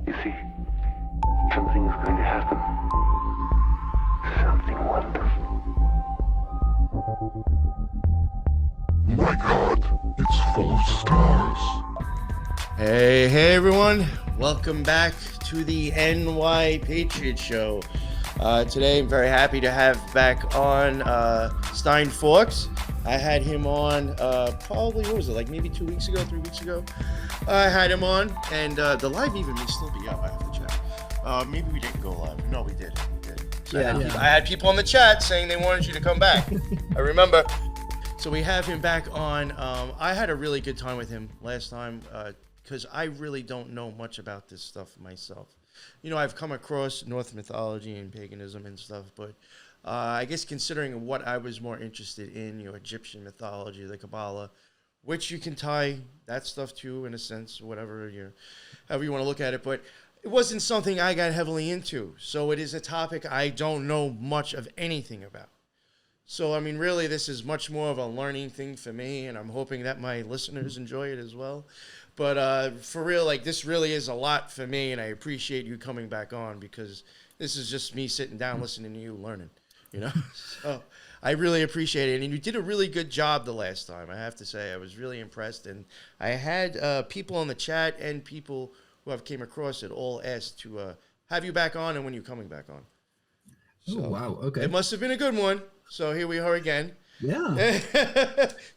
You see, something is going to happen. Something wonderful. My God, it's full of stars. Hey everyone, welcome back to the NY Patriot Show. Today I'm very happy to have back on StijnFawkes. I had him on probably, what was it, like maybe 3 weeks ago? I had him on, and the live even may still be up. I have to check. Maybe we didn't go live. No, we did. So I had people in the chat saying they wanted you to come back. I remember. So we have him back on. I had a really good time with him last time because I really don't know much about this stuff myself. You know, I've come across Norse mythology and paganism and stuff, but I guess considering what I was more interested in, you know, Egyptian mythology, the Kabbalah, which you can tie that stuff to in a sense, whatever however you want to look at it, but it wasn't something I got heavily into. So it is a topic I don't know much of anything about. So, I mean, really, this is much more of a learning thing for me, and I'm hoping that my listeners enjoy it as well. But for real, like, this really is a lot for me, and I appreciate you coming back on because this is just me sitting down listening to you learning, you know? So I really appreciate it, and you did a really good job the last time, I have to say. I was really impressed, and I had people in the chat and people who I've came across it all asked to have you back on and when you're coming back on. So oh, wow, okay. It must have been a good one. So here we are again. Yeah.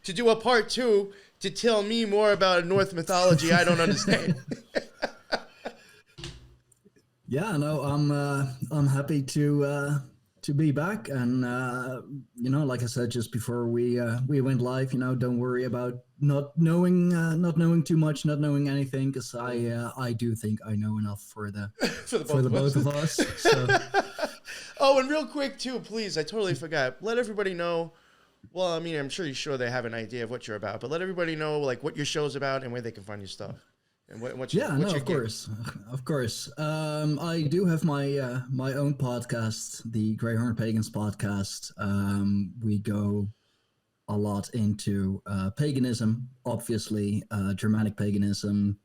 To do a part 2 to tell me more about Norse mythology I don't understand. Yeah, no, I'm happy to be back, and you know, like I said just before we went live, you know, don't worry about not knowing too much, not knowing anything, because I do think I know enough for the both of us. So. Oh, and real quick, too, please, I totally forgot. Let everybody know, well, I mean, I'm sure they have an idea of what you're about, but let everybody know, like, what your show's about and where they can find your stuff. And what's your, of course. I do have my my own podcast, the Greyhorn Pagans podcast. We go a lot into paganism, obviously, Germanic paganism,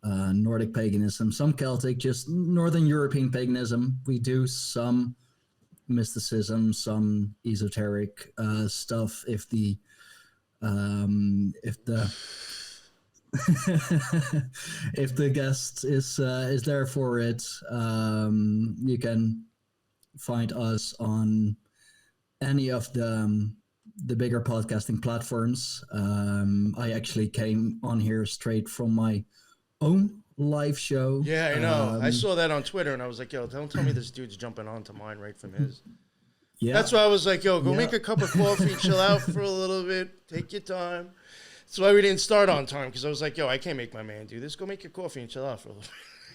Nordic paganism, some Celtic, just Northern European paganism. We do some mysticism, some esoteric stuff. If the if the guest is there for it, you can find us on any of the bigger podcasting platforms. I actually came on here straight from my own live show. Yeah, I know. I saw that on Twitter, and I was like, yo, don't tell me this dude's jumping onto mine right from his. Yeah. That's why I was like, yo, go make a cup of coffee, chill out for a little bit, take your time. That's why we didn't start on time, because I was like, yo, I can't make my man do this. Go make your coffee and chill out for a little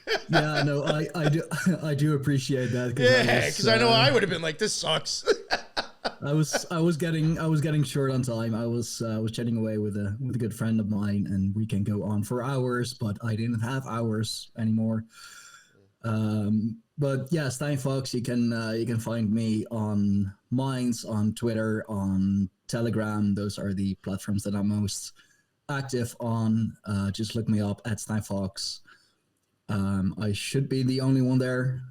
bit. Yeah, no, I do appreciate that. Yeah, because I know I would have been like, this sucks. I was getting short on time. I was chatting away with a good friend of mine, and we can go on for hours, but I didn't have hours anymore. But yeah, StijnFawkes, you can find me on Minds, on Twitter, on Telegram. Those are the platforms that I'm most active on. Just look me up at StijnFawkes. I should be the only one there.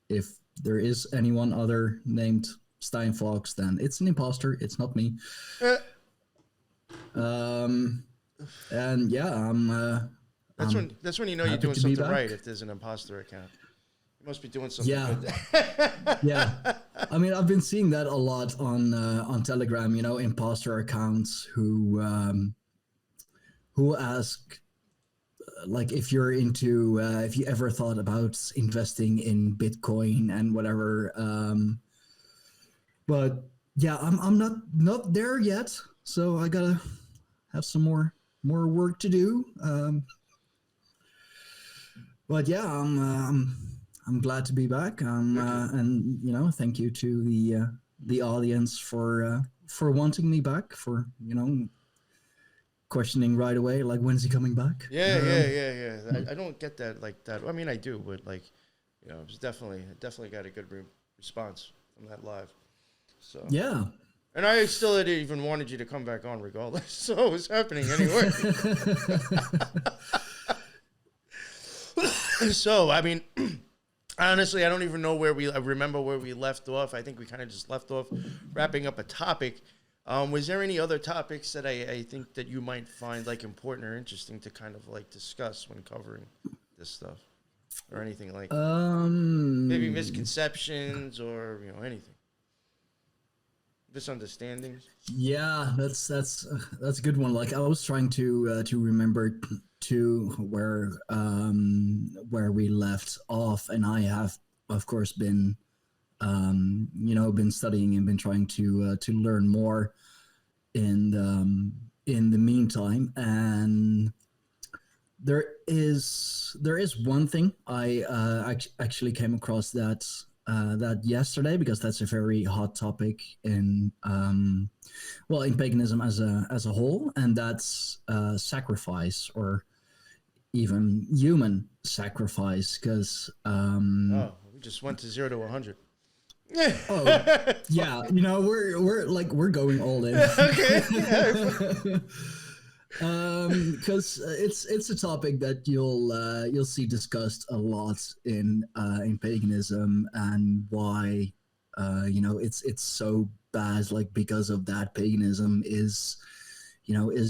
If there is anyone other named StijnFawkes, then it's an imposter. It's not me. And yeah, that's when you know you're doing something right. If there's an imposter account, you must be doing something good. Yeah. I mean, I've been seeing that a lot on Telegram. You know, imposter accounts who ask, like, if you're into, if you ever thought about investing in Bitcoin and whatever. But yeah, I'm not there yet, so I gotta have some more work to do. But yeah, I'm glad to be back. And you know, thank you to the audience for wanting me back, for, you know, questioning right away, like, when's he coming back? Yeah. I don't get that like that. I mean, I do, but, like, you know, it's definitely got a good response from that live. So yeah. And I still had even wanted you to come back on regardless. So it was happening anyway. So, I mean, honestly, I don't even know I remember where we left off. I think we kind of just left off wrapping up a topic. Was there any other topics that I think that you might find like important or interesting to kind of like discuss when covering this stuff, or anything like maybe misconceptions or anything, misunderstandings? Yeah, that's a good one. Like I was trying to remember to where we left off, and I have of course been been studying and been trying to learn more in the meantime. And there is one thing I actually came across that yesterday, because that's a very hot topic in in paganism as a whole, and that's sacrifice, or even human sacrifice, because We just went to 0 to 100. Oh yeah, we're going all in. Okay. Because it's a topic that you'll see discussed a lot in paganism, and why it's so bad, like because of that. Paganism is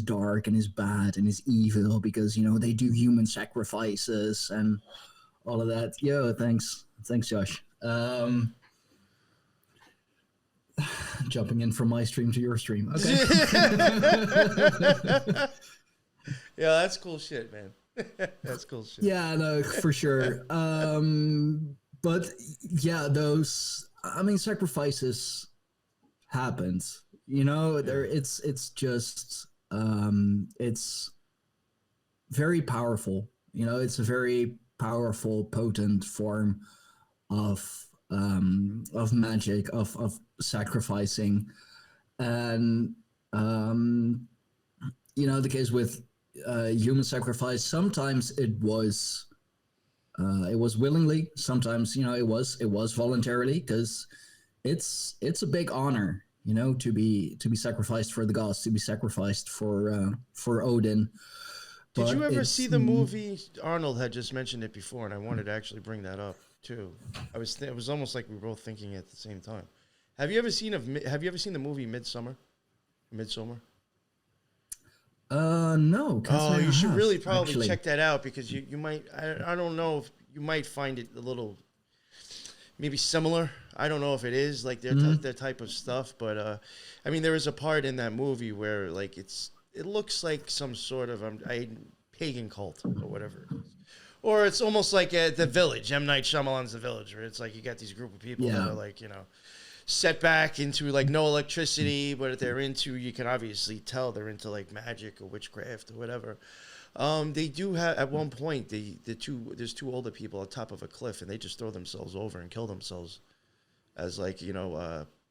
dark and is bad and is evil, because they do human sacrifices and all of that. Thanks Josh. Jumping in from my stream to your stream. Okay. Yeah, that's cool shit, man. That's cool shit. Yeah, no, for sure. But yeah, sacrifices happens. It's just it's very powerful. It's a very powerful, potent form of magic, of sacrificing. And the case with human sacrifice, sometimes it was willingly, sometimes it was voluntarily, because it's a big honor to be sacrificed for the gods, to be sacrificed for Odin. Did you ever see the movie? Arnold had just mentioned it before, and I wanted to actually bring that up too. It was almost like we were both thinking at the same time. Have you ever seen the movie Midsommar? No. Oh, you should really probably check that out, because you might. I don't know if you might find it a little maybe similar. I don't know if it is like their type of stuff, but I mean, there is a part in that movie where like it looks like some sort of a pagan cult or whatever it is. Or it's almost like The Village, M. Night Shyamalan's The Village, where it's like you got these group of people that are like, set back into like no electricity, but you can obviously tell they're into like magic or witchcraft or whatever. They do have, at one point, there's two older people on top of a cliff, and they just throw themselves over and kill themselves, as like,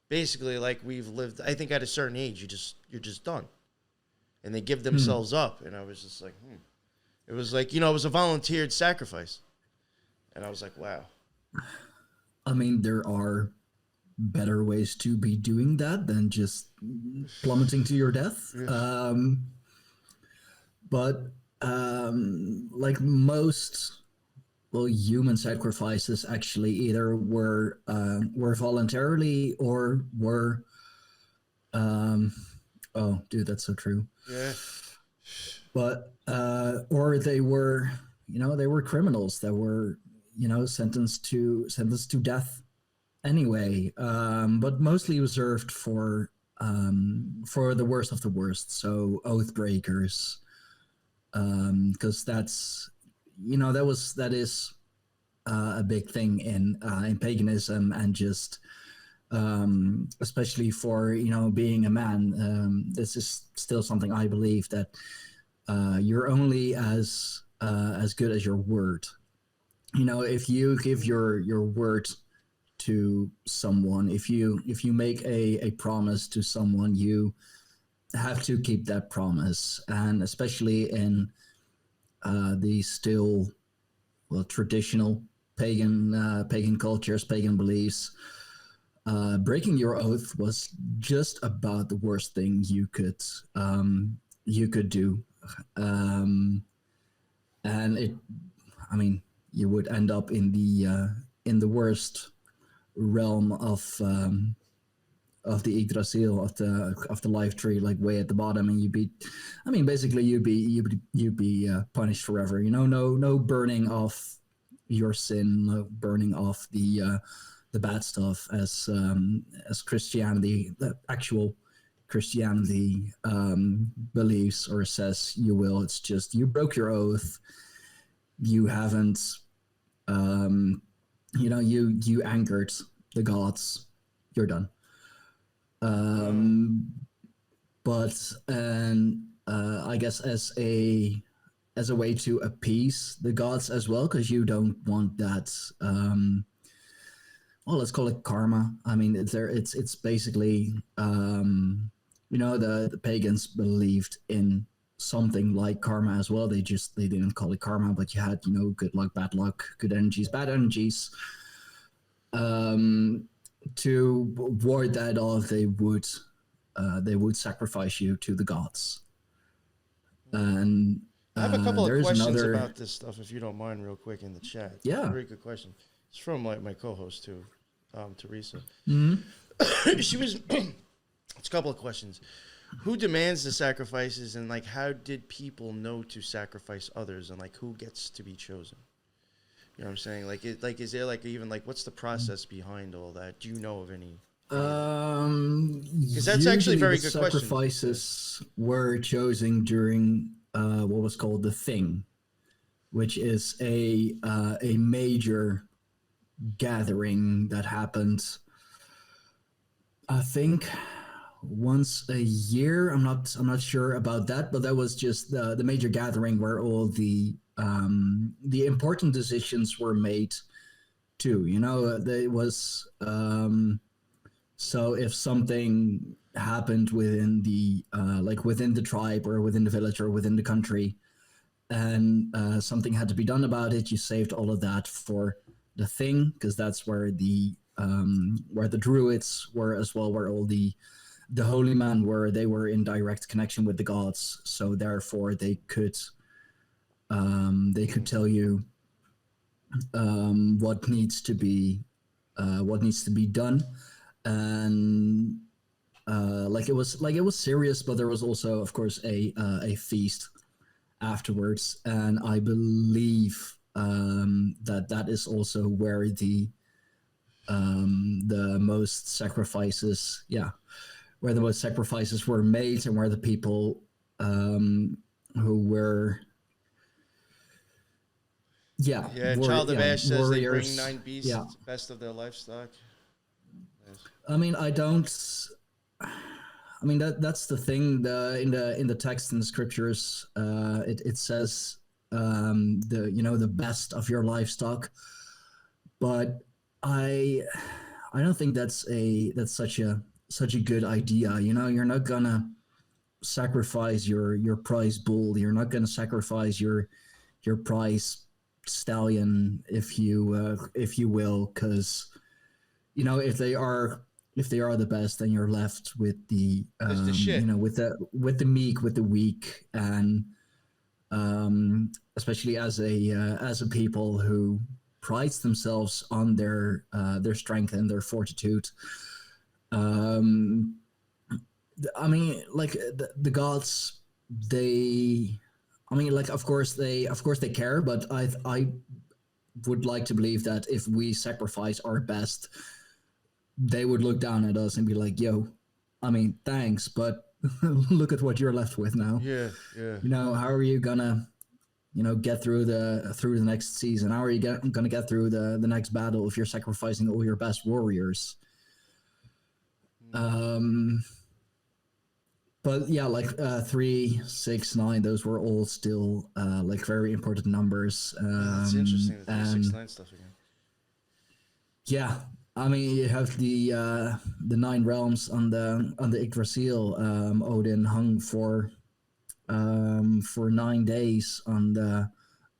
basically like we've lived, I think at a certain age, you're just done. And they give themselves up. And I was just like, It was like, it was a volunteered sacrifice. And I was like, wow. I mean, there are better ways to be doing that than just plummeting to your death. Yeah. But like most human sacrifices actually either were voluntarily or were oh dude, that's so true. Yeah. But or they were criminals that were sentenced to death anyway, but mostly reserved for the worst of the worst, so oath breakers, because that's that is a big thing in paganism, and just especially for being a man. This is still something I believe, that you're only as good as your word. If you give your word to someone, if you make a promise to someone, you have to keep that promise. And especially in the still traditional pagan cultures, pagan beliefs, breaking your oath was just about the worst thing you could do. And you would end up in the worst realm of the Yggdrasil, of the life tree, like way at the bottom, and basically you'd be punished forever. No burning off your sin, no burning off the bad stuff as Christianity, the actual Christianity believes or says you will. It's just you broke your oath, you haven't, you angered the gods, you're done. But I guess as a way to appease the gods as well, because you don't want that. Let's call it karma. I mean, it's basically the pagans believed in something like karma as well. They didn't call it karma, but you had good luck, bad luck, good energies, bad energies. To ward that off, they would sacrifice you to the gods. And I have a couple of questions about this stuff, if you don't mind, real quick in the chat. Yeah, very good question. It's from my co-host too, Teresa. Mm-hmm. She was. It's a couple of questions. Who demands the sacrifices, and like how did people know to sacrifice others, and like who gets to be chosen? You know what I'm saying? Is there even what's the process behind all that? Do you know of any? Because that's actually a very good question. Sacrifices were chosen during what was called the Thing, which is a major gathering that happened, I think, once a year. I'm not sure about that, but that was just the major gathering where all the important decisions were made too. It was so if something happened within the within the tribe or within the village or within the country, and something had to be done about it, you saved all of that for the Thing, because that's where the druids were as well, where all the holy men were. They were in direct connection with the gods, so therefore they could tell you what needs to be done. And it was serious, but there was also, of course, a feast afterwards, and I believe that is also where the most sacrifices, where the most sacrifices were made, and where the people who were Child of Ash says warriors. They bring 9 beasts, best of their livestock. I mean, that's the thing. In the text in the scriptures, it says the best of your livestock, but I don't think that's such a good idea. You're not gonna sacrifice your prize bull. You're not gonna sacrifice your prize stallion, if you will, because if they are the best, then you're left with the with the meek, with the weak, and especially as a people who prides themselves on their strength and their fortitude. I mean, the gods, of course they care, but I would like to believe that if we sacrifice our best, they would look down at us and be like, "Yo, I mean, thanks, but look at what you're left with now." Yeah. How are you gonna, get through the next season? How are you gonna get through the next battle if you're sacrificing all your best warriors? But 3, 6, 9, those were all still very important numbers. That's interesting. The 3, 6, 9 stuff again. Yeah. I mean, you have the 9 realms on the Yggdrasil. Odin hung for 9 days on the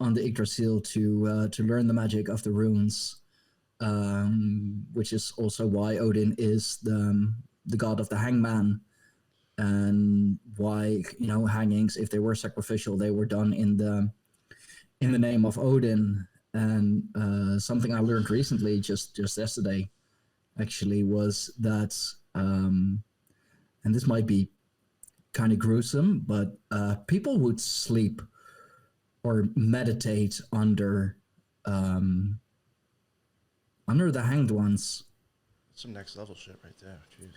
Yggdrasil to learn the magic of the runes, which is also why Odin is the god of the hangman, and why hangings, if they were sacrificial, they were done in the name of Odin. and something I learned recently, just yesterday, actually, was that, and this might be kind of gruesome, but people would sleep or meditate under the hanged ones. Some next level shit right there. Jeez.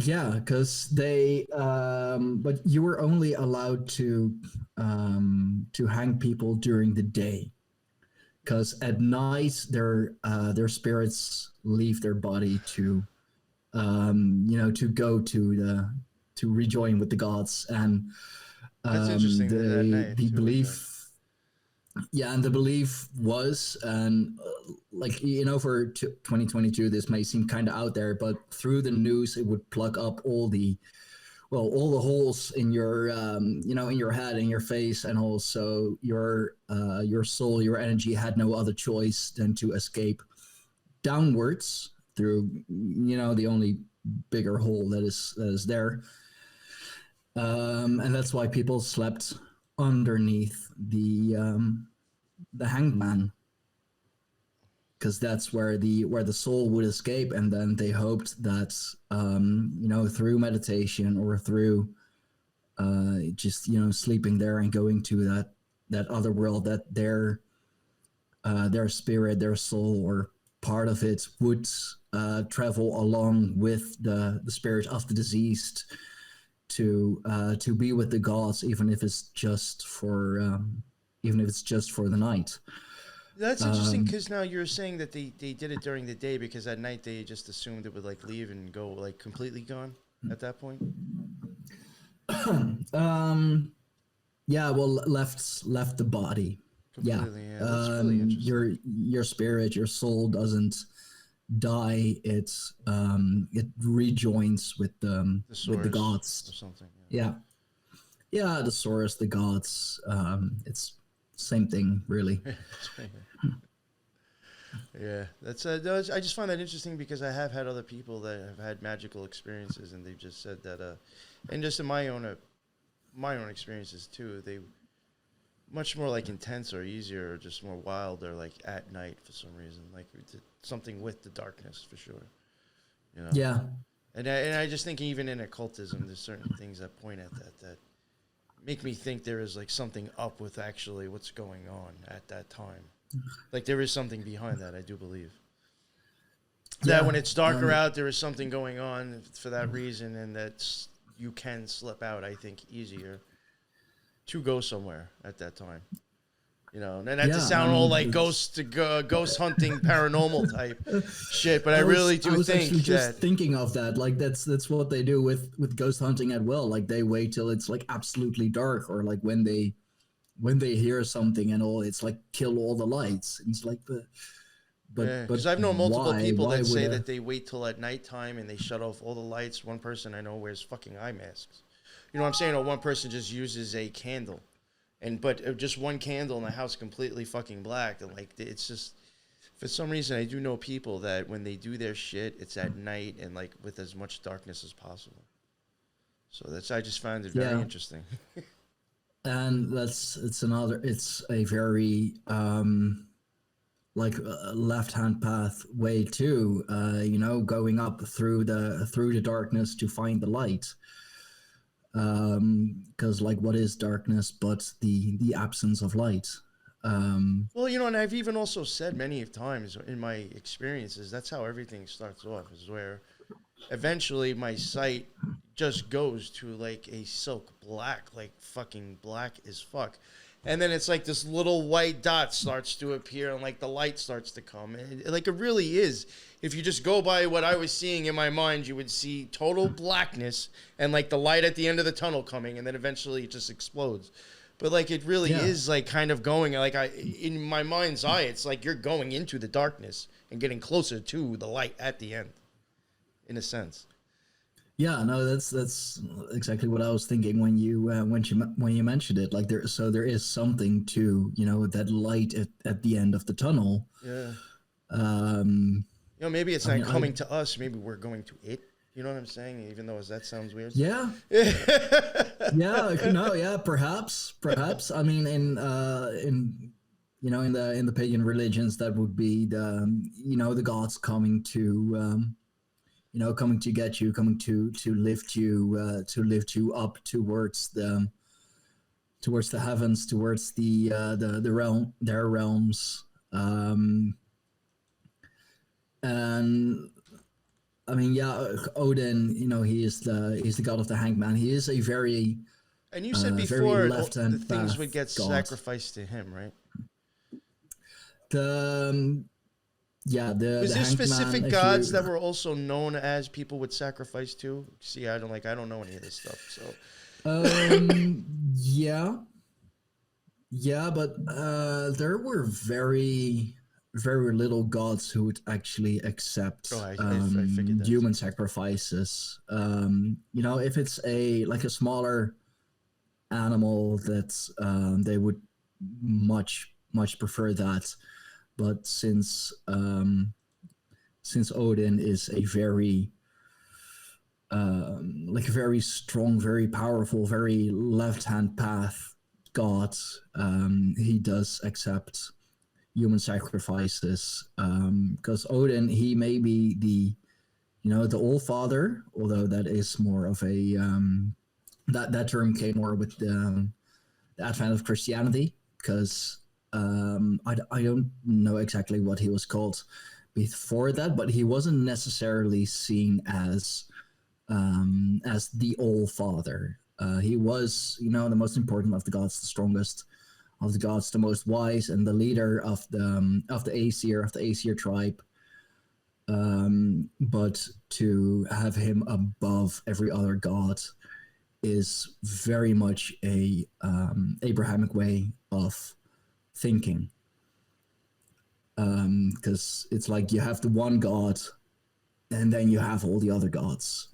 Yeah, because they, but you were only allowed to hang people during the day, because at night their spirits leave their body to, to go to rejoin with the gods, and That's interesting. That night, the too, belief. Yeah, and the belief was, and for 2022, this may seem kind of out there, but through the news, it would plug up all the holes in your, in your head, in your face, and also your soul, your energy had no other choice than to escape downwards through, the only bigger hole that is there, and that's why people slept underneath the hanged man, because that's where the soul would escape, and then they hoped that through meditation or through just sleeping there and going to that other world, that their spirit, their soul, or part of it would travel along with the spirit of the deceased to be with the gods, even if it's just for the night. That's interesting, because now you're saying that they did it during the day, because at night they just assumed it would like leave and go like completely gone at that point. Yeah, well, left the body. Completely, Yeah, that's really interesting. your spirit, your soul doesn't die. It rejoins with the gods or something. Yeah, the source, the gods. It's same thing, really. Yeah, that's I just find that interesting, because I have had other people that have had magical experiences, and they've just said that, and just in my own experiences too, they much more like intense or easier, or just more wild, or like at night for some reason, like something with the darkness for sure. Yeah. And I just think even in occultism, there's certain things that point at that make me think there is like something up with actually what's going on at that time. Like there is something behind that, I do believe. That when it's darker out, there is something going on for that reason, and that's you can slip out, I think, easier to go somewhere at that time. And not to sound all like ghost hunting, paranormal type shit, but I really do think that. Just thinking of that, like that's what they do with ghost hunting as well. Like they wait till it's like absolutely dark, or like when they hear something and all, it's like kill all the lights. And it's like because I've known multiple people that say that they wait till at nighttime and they shut off all the lights. One person I know wears fucking eye masks. You know what I'm saying? Or one person just uses a candle. But just one candle in the house completely fucking black. And like, it's just, for some reason, I do know people that when they do their shit, it's at night and like with as much darkness as possible. So I just find it very interesting. And it's a very, left-hand path way too, going up through the darkness to find the light. Because like what is darkness but the absence of light? Well, and I've even also said many times in my experiences, that's how everything starts off, is where eventually my sight just goes to like a silk black, like fucking black as fuck. And then it's like this little white dot starts to appear, and like the light starts to come. And it really is. If you just go by what I was seeing in my mind, you would see total blackness and like the light at the end of the tunnel coming, and then eventually it just explodes. But like it really is like kind of going like in my mind's eye, it's like you're going into the darkness and getting closer to the light at the end, in a sense. Yeah, no, that's exactly what I was thinking when you mentioned it. Like there is something to that light at the end of the tunnel. Yeah. Maybe it's not coming to us. Maybe we're going to it. You know what I'm saying? Even though that sounds weird. Yeah. Yeah. No. Yeah. Perhaps. I mean, in in the pagan religions, that would be the gods coming to coming to get you, coming to lift you up towards the heavens, towards the realm, their realms. And I mean, yeah, Odin, he's the god of the hanged man. He is a very And you said very before the left-hand things path would get god. sacrificed to him, right? The yeah, Was the there hanged specific man, gods that were also known as people would sacrifice to? See, I don't know any of this stuff. So yeah, but there were very very little gods who would actually accept I figured that. human sacrifices. If it's a smaller animal, that they would much prefer that. But since Odin is a very a very strong, very powerful, very left-hand path god, he does accept human sacrifices, because Odin, he may be the All Father, although that is more of a that term came more with the advent of Christianity, because I don't know exactly what he was called before that, but he wasn't necessarily seen as the All Father. He was, the most important of the gods, the strongest of the gods, the most wise, and the leader of the Aesir tribe. But to have him above every other god is very much a Abrahamic way of thinking. Because it's like you have the one god, and then you have all the other gods,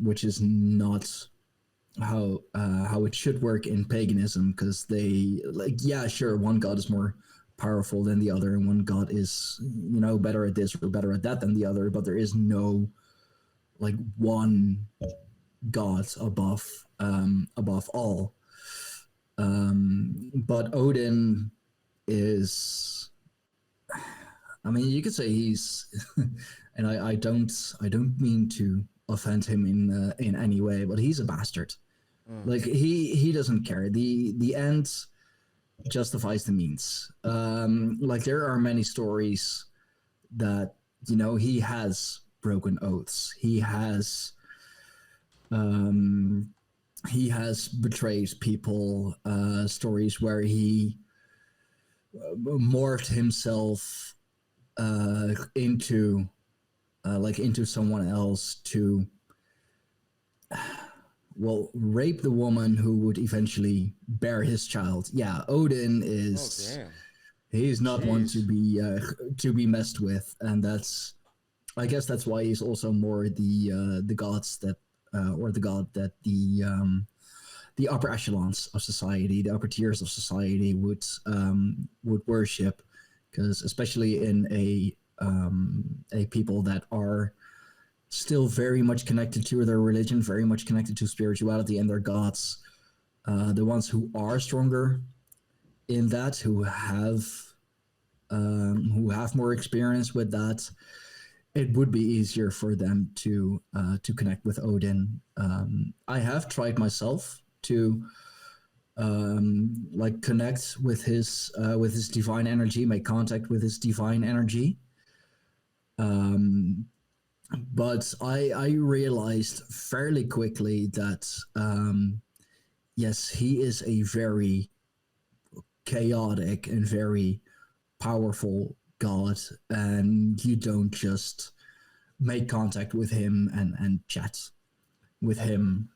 which is not how it should work in paganism. Because they sure, one god is more powerful than the other, and one god is better at this or better at that than the other, but there is no one god above all. But Odin is, I mean, you could say he's and I don't mean to offend him in any way, but he's a bastard. He doesn't care. The end justifies the means. There are many stories that he has broken oaths. He has betrayed people. Stories where he morphed himself into someone else to rape the woman who would eventually bear his child. Yeah, Odin is. Oh, damn. He's not one Jeez. to be messed with, and I guess that's why he's also more the gods that or the god that the upper echelons of society, the upper tiers of society would worship, because especially in a people that are still very much connected to their religion, very much connected to spirituality and their gods, the ones who are stronger in that, who have more experience with that, it would be easier for them to connect with Odin. I have tried myself to connect with his divine energy, make contact with his divine energy. But I realized fairly quickly that yes, he is a very chaotic and very powerful god, and you don't just make contact with him and chat with him.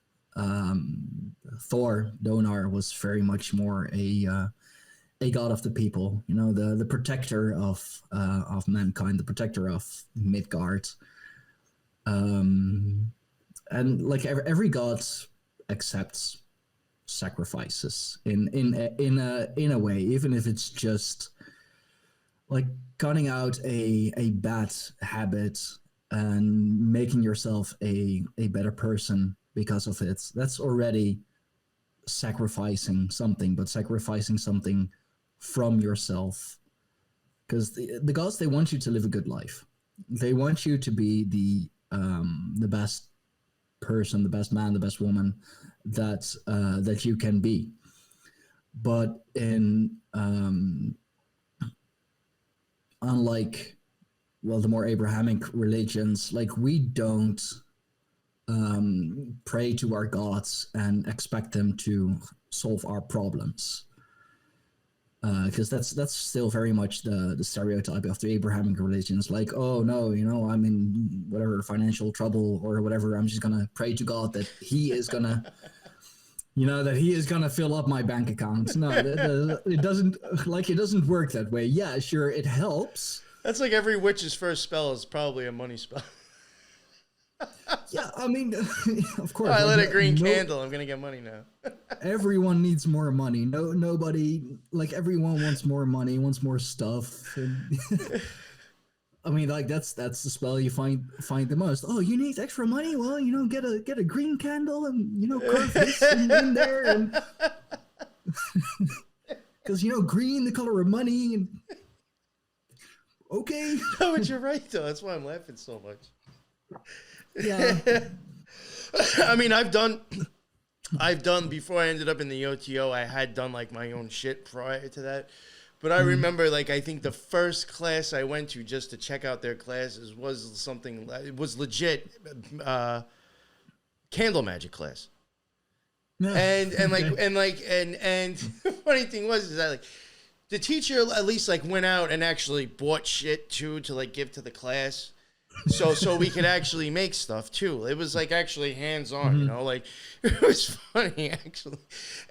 Thor, Donar, was very much more a god of the people, the protector of mankind, the protector of Midgard. And every god accepts sacrifices in a way, even if it's just cutting out a bad habit and making yourself a better person because of it. That's already sacrificing something, but sacrificing something from yourself. Because the gods, they want you to live a good life. They want you to be the best person, the best man, the best woman that you can be. But in unlike, well, the more Abrahamic religions, like, we don't pray to our gods and expect them to solve our problems. Because that's still very much the stereotype of the Abrahamic religions. Like, oh no, I'm in whatever financial trouble or whatever. I'm just gonna pray to God that He is gonna, that He is gonna fill up my bank account. No, it doesn't work that way. Yeah, sure, it helps. That's like every witch's first spell is probably a money spell. Yeah, I mean, of course. I lit a green candle. I'm gonna get money now. Everyone needs more money. Nobody, like, everyone wants more money, wants more stuff. And I mean, like, that's the spell you find the most. Oh, you need extra money? Well, get a green candle and carve this in there, and because green, the color of money, and okay. No, but you're right though. That's why I'm laughing so much. Yeah. I mean, I've done before I ended up in the OTO, I had done like my own shit prior to that. But I remember, like, I think the first class I went to just to check out their classes was something, it was legit candle magic class. Yeah. And the funny thing was is that, like, the teacher at least, like, went out and actually bought shit too to, like, give to the class. So we could actually make stuff too. It was like actually hands on, like, it was funny actually.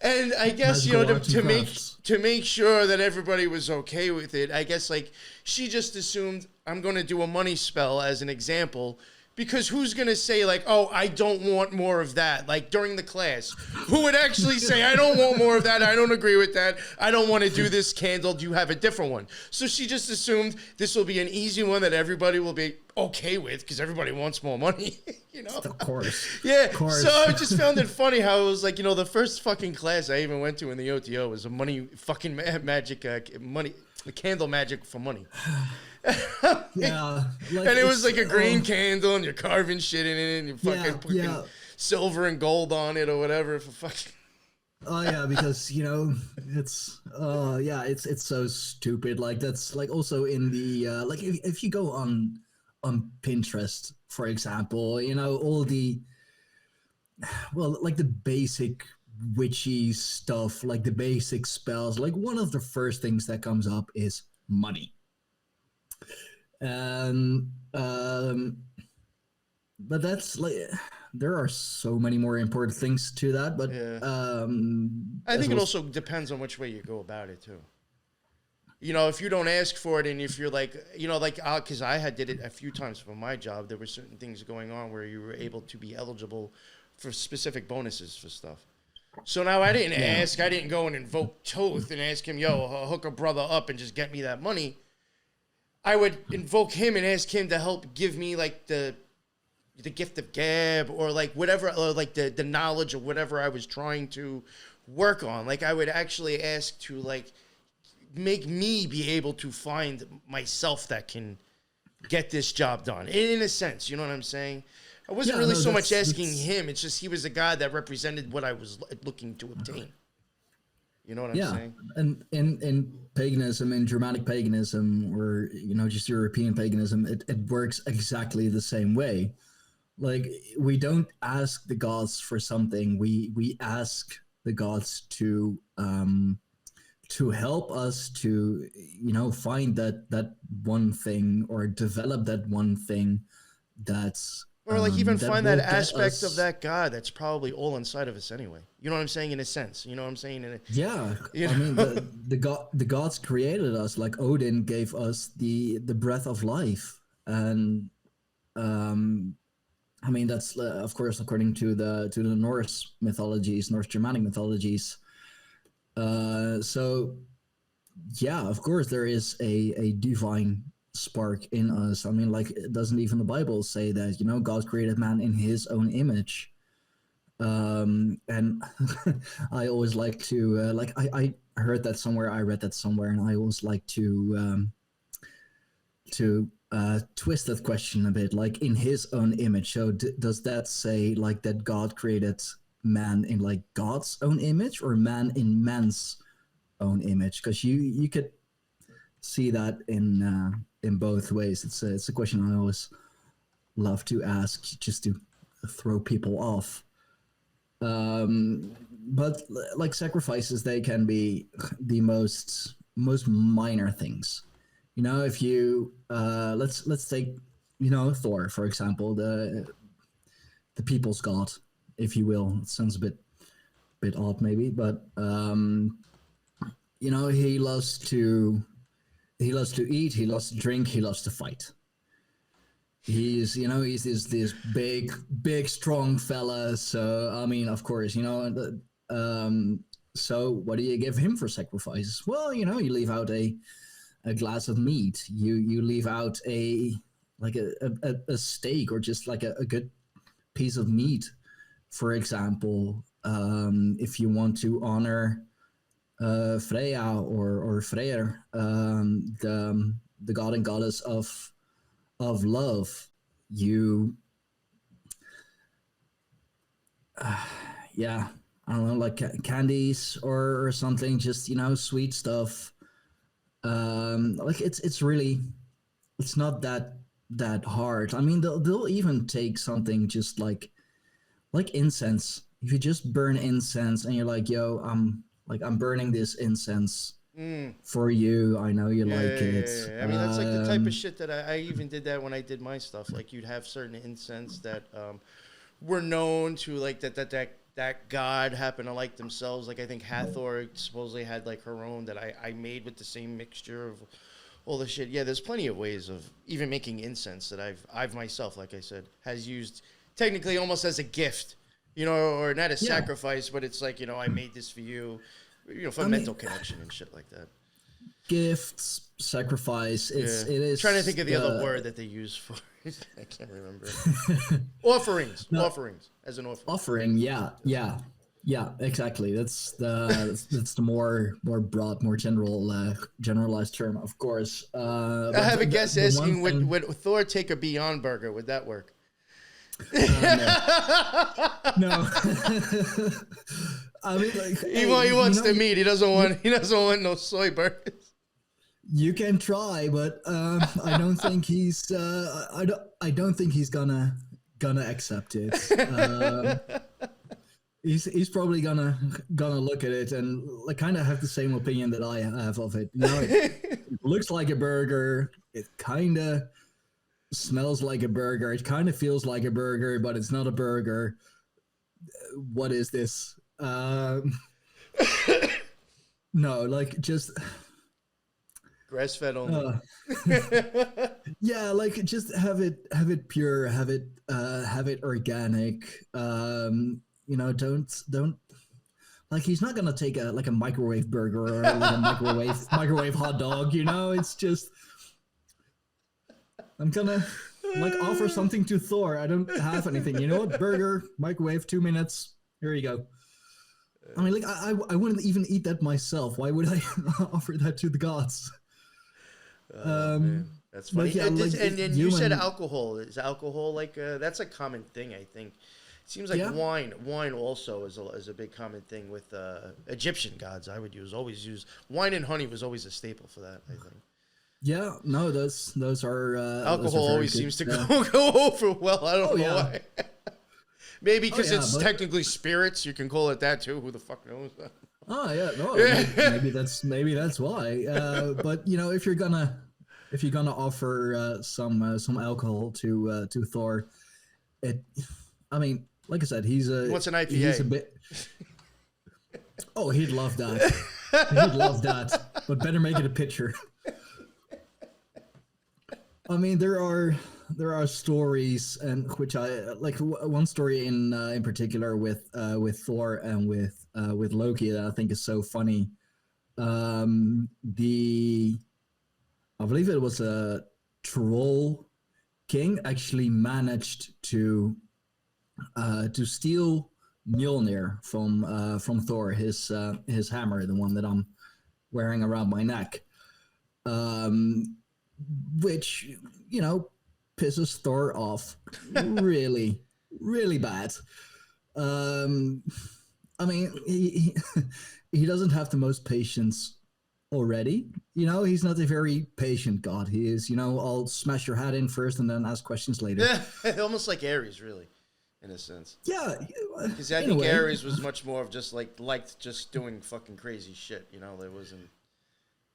And I guess to make sure that everybody was okay with it, I guess, like, she just assumed I'm going to do a money spell as an example. Because who's going to say, like, oh, I don't want more of that, like, during the class? Who would actually say, I don't want more of that, I don't agree with that, I don't want to do this candle, do you have a different one? So she just assumed this will be an easy one that everybody will be okay with, because everybody wants more money, Of course. Yeah, of course. So I just found it funny how it was like, the first fucking class I even went to in the OTO was a money fucking magic, money, the candle magic for money. Yeah, like, and it was like a green candle, and you're carving shit in it, and you fucking putting silver and gold on it or whatever for fucking. Oh yeah, because it's so stupid. Like, that's like also in the like, if you go on Pinterest, for example, all the, well, like, the basic witchy stuff, like the basic spells, like, one of the first things that comes up is money. And but that's like, there are so many more important things to that. But I think it also depends on which way you go about it too. If you don't ask for it, and if you're like, because I did it a few times for my job, there were certain things going on where you were able to be eligible for specific bonuses for stuff. So now I didn't ask. I didn't go and invoke Toth and ask him, hook a brother up and just get me that money. I would invoke him and ask him to help give me, like, the gift of gab, or like whatever, or like the knowledge of whatever I was trying to work on. Like, I would actually ask to, like, make me be able to find myself that can get this job done, in a sense. You know what I'm saying? I wasn't really so much asking him. It's just he was a guy that represented what I was looking to obtain. You know what I'm saying? And in paganism, in Germanic paganism, or just European paganism, it works exactly the same way. Like, we don't ask the gods for something. We ask the gods to help us to find that one thing, or develop that one thing that's. Or, like, even find that aspect of that God that's probably all inside of us anyway. You know what I'm saying? In a sense. You know what I'm saying? I mean, the gods created us. Like, Odin gave us the breath of life. And, I mean, that's, of course, according to the Norse mythologies, Norse Germanic mythologies. So, yeah, of course, there is a divine spark in us. I mean, like, doesn't even the Bible say that, God created man in his own image? And I always like to I heard that somewhere, I read that somewhere, and I always like to twist that question a bit, like in his own image. So does that say like that God created man in like God's own image, or man in man's own image? Because you could see that in both ways. It's a question I always love to ask, just to throw people off. But like sacrifices, they can be the most minor things. You know, if you let's take, you know, Thor, for example, the people's god, if you will. It sounds a bit odd maybe, but you know, he loves to eat, he loves to drink, he loves to fight. He's, you know, he's this big strong fella. So I mean, of course, you know, so what do you give him for sacrifices? Well, you know, you leave out a glass of meat. You leave out a steak, or just like a good piece of meat, for example. If you want to honor Freya or Freyr, the god and goddess of love, you yeah, I don't know, like candies or something, just, you know, sweet stuff. Like it's really, it's not that hard. I mean, they'll even take something just like incense. If you just burn incense and you're like, yo, I'm burning this incense for you. I know you like it. Yeah. I mean, that's like the type of shit that I even did that when I did my stuff. Like, you'd have certain incense that were known to, like, that god happened to like themselves. Like, I think Hathor supposedly had like her own that I made with the same mixture of all the shit. Yeah, there's plenty of ways of even making incense that I've myself, like I said, has used technically almost as a gift, you know, or not a sacrifice, but it's like, you know, I made this for you, you know, for mental connection and shit like that. Gifts, sacrifice. It is. I'm trying to think of the other word that they use for it. I can't remember. Offerings. Offerings as an offering. Yeah, exactly. That's the more broad, more generalized term, of course. I have a guess asking, would Thor take a Beyond Burger? Would that work? No. I mean, like, he wants the meat. He doesn't want no soy burgers. You can try, but I don't think he's. I don't think he's gonna accept it. He's probably gonna look at it and like kind of have the same opinion that I have of it. You know, it looks like a burger. It kind of smells like a burger. It kind of feels like a burger, but it's not a burger. What is this? No, like just grass-fed only. Yeah, like just have it pure, have it organic. You know, don't like, he's not gonna take a microwave burger or like a microwave hot dog. You know, it's just, I'm gonna like offer something to Thor. I don't have anything. You know what? Burger, microwave, 2 minutes. Here you go. I mean, like, I wouldn't even eat that myself. Why would I offer that to the gods? Man. That's funny. Yeah, like, and you said alcohol. Is alcohol like that's a common thing? I think it seems like wine also is a big common thing with Egyptian gods. I would always use wine, and honey was always a staple for that, I think. Yeah, no, those are alcohol always seems to go over well. I don't know why. Maybe because it's technically spirits. You can call it that too. Who the fuck knows? Oh yeah, no, maybe that's why. But you know, if you're gonna offer some alcohol to Thor, I mean, like I said, what's an IPA? He's a bit. Oh, he'd love that. He'd love that, but better make it a picture. I mean, there are stories, and which I like. One story in particular with Thor and with Loki that I think is so funny. I believe it was a troll king actually managed to steal Mjolnir from Thor, his hammer, the one that I'm wearing around my neck, which pisses Thor off really, really bad. I mean, he doesn't have the most patience already. He's not a very patient god. He is, I'll smash your head in first and then ask questions later. Yeah, almost like Ares, really, in a sense. Yeah. Because I think Ares was much more of just liked just doing fucking crazy shit. There wasn't.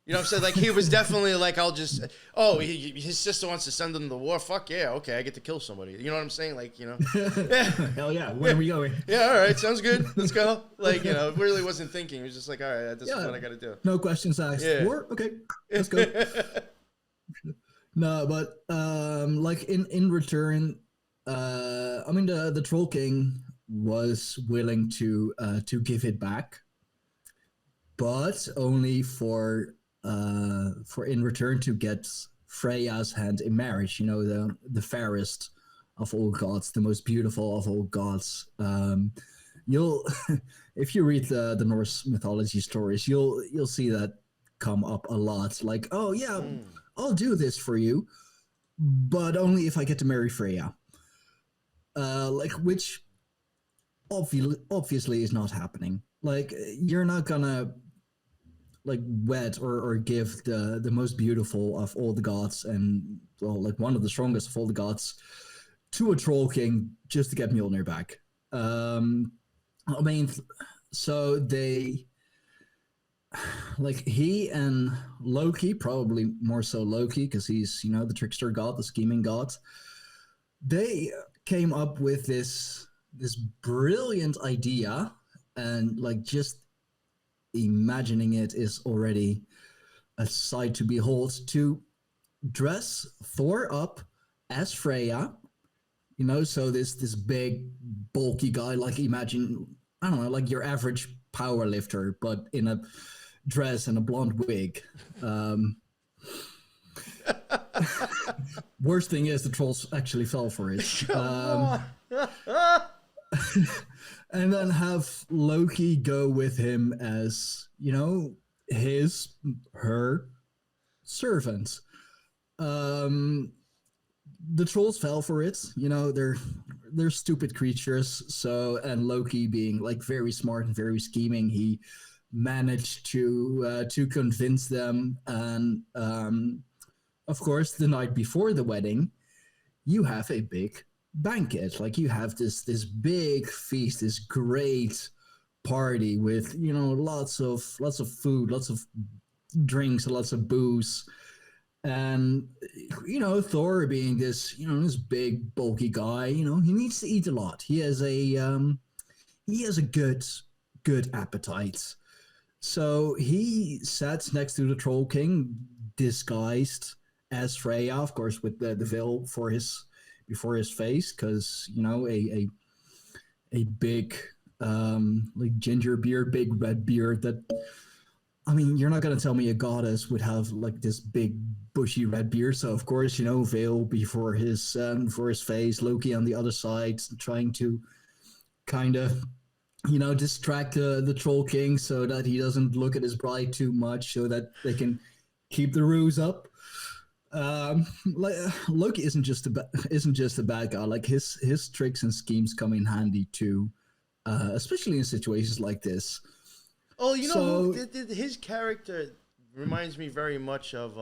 You know what I'm saying? Like, he was definitely like, his sister wants to send him to the war. Fuck yeah, okay, I get to kill somebody. You know what I'm saying? Like, Hell yeah, where are we going? Yeah, all right, sounds good. Let's go. Like, really wasn't thinking. He was just like, all right, this is what I got to do. No questions asked. Yeah. War? Okay, let's go. No, but like in return, I mean the Troll King was willing to give it back, but only for in return to get Freya's hand in marriage. The fairest of all gods, the most beautiful of all gods. You'll if you read the Norse mythology stories, you'll see that come up a lot. Like, oh yeah, I'll do this for you, but only if I get to marry Freya. Like, which obviously is not happening. Like, you're not gonna like wed or give the most beautiful of all the gods and like one of the strongest of all the gods to a Troll King just to get Mjolnir back. I mean, so they like he and Loki, probably more so Loki because he's the trickster god, the scheming god. They came up with this brilliant idea, and like just imagining it is already a sight to behold, to dress Thor up as Freya, so this big bulky guy, like imagine, I don't know, like your average power lifter, but in a dress and a blonde wig. Worst thing is the trolls actually fell for it. And then have Loki go with him as, her servant. The trolls fell for it. They're stupid creatures. So, and Loki being like very smart and very scheming, he managed to convince them. And of course, the night before the wedding, you have a big banquet. Like, you have this big feast, this great party with lots of food, lots of drinks, lots of booze, and Thor being this this big bulky guy, he needs to eat a lot. He has a good appetite. So he sat next to the Troll King, disguised as Freya, of course, with the veil before his face, because a big like ginger beard, big red beard. That, I mean, you're not gonna tell me a goddess would have like this big bushy red beard. So of course, veil before his face. Loki on the other side, trying to kind of distract the Troll King so that he doesn't look at his bride too much, so that they can keep the ruse up. Loki isn't just a bad guy. Like, his tricks and schemes come in handy too, especially in situations like this. Oh, his character reminds me very much of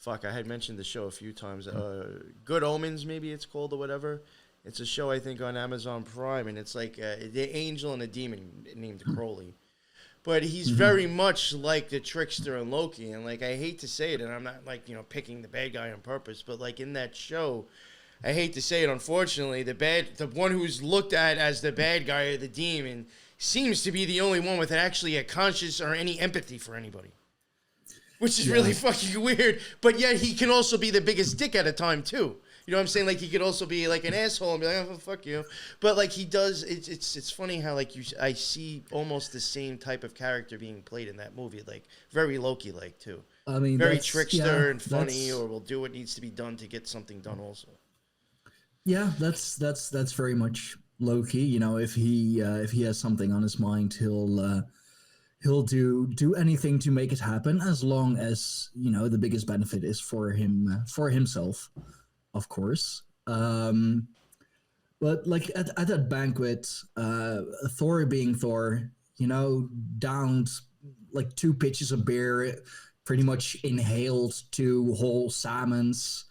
I had mentioned the show a few times. Good Omens, maybe it's called, or whatever. It's a show I think on Amazon Prime, and it's like the angel and a demon named Crowley. But he's very much like the trickster and Loki. And, like, I hate to say it, and I'm not, like, picking the bad guy on purpose, but, like, in that show, I hate to say it, unfortunately, the one who's looked at as the bad guy or the demon seems to be the only one with actually a conscience or any empathy for anybody. Which is really fucking weird. But yet he can also be the biggest dick at a time, too. You know what I'm saying? Like, he could also be like an asshole and be like, oh, fuck you. But like, he does, it's funny how like I see almost the same type of character being played in that movie, like very Loki-like too. I mean, very trickster and funny, or will do what needs to be done to get something done also. Yeah, that's very much Loki. You know, if he has something on his mind, he'll do anything to make it happen, as long as, you know, the biggest benefit is for him, for himself, of course. But like at that banquet, Thor being Thor, you know, downed like 2 pitchers of beer, pretty much inhaled 2 whole salmons,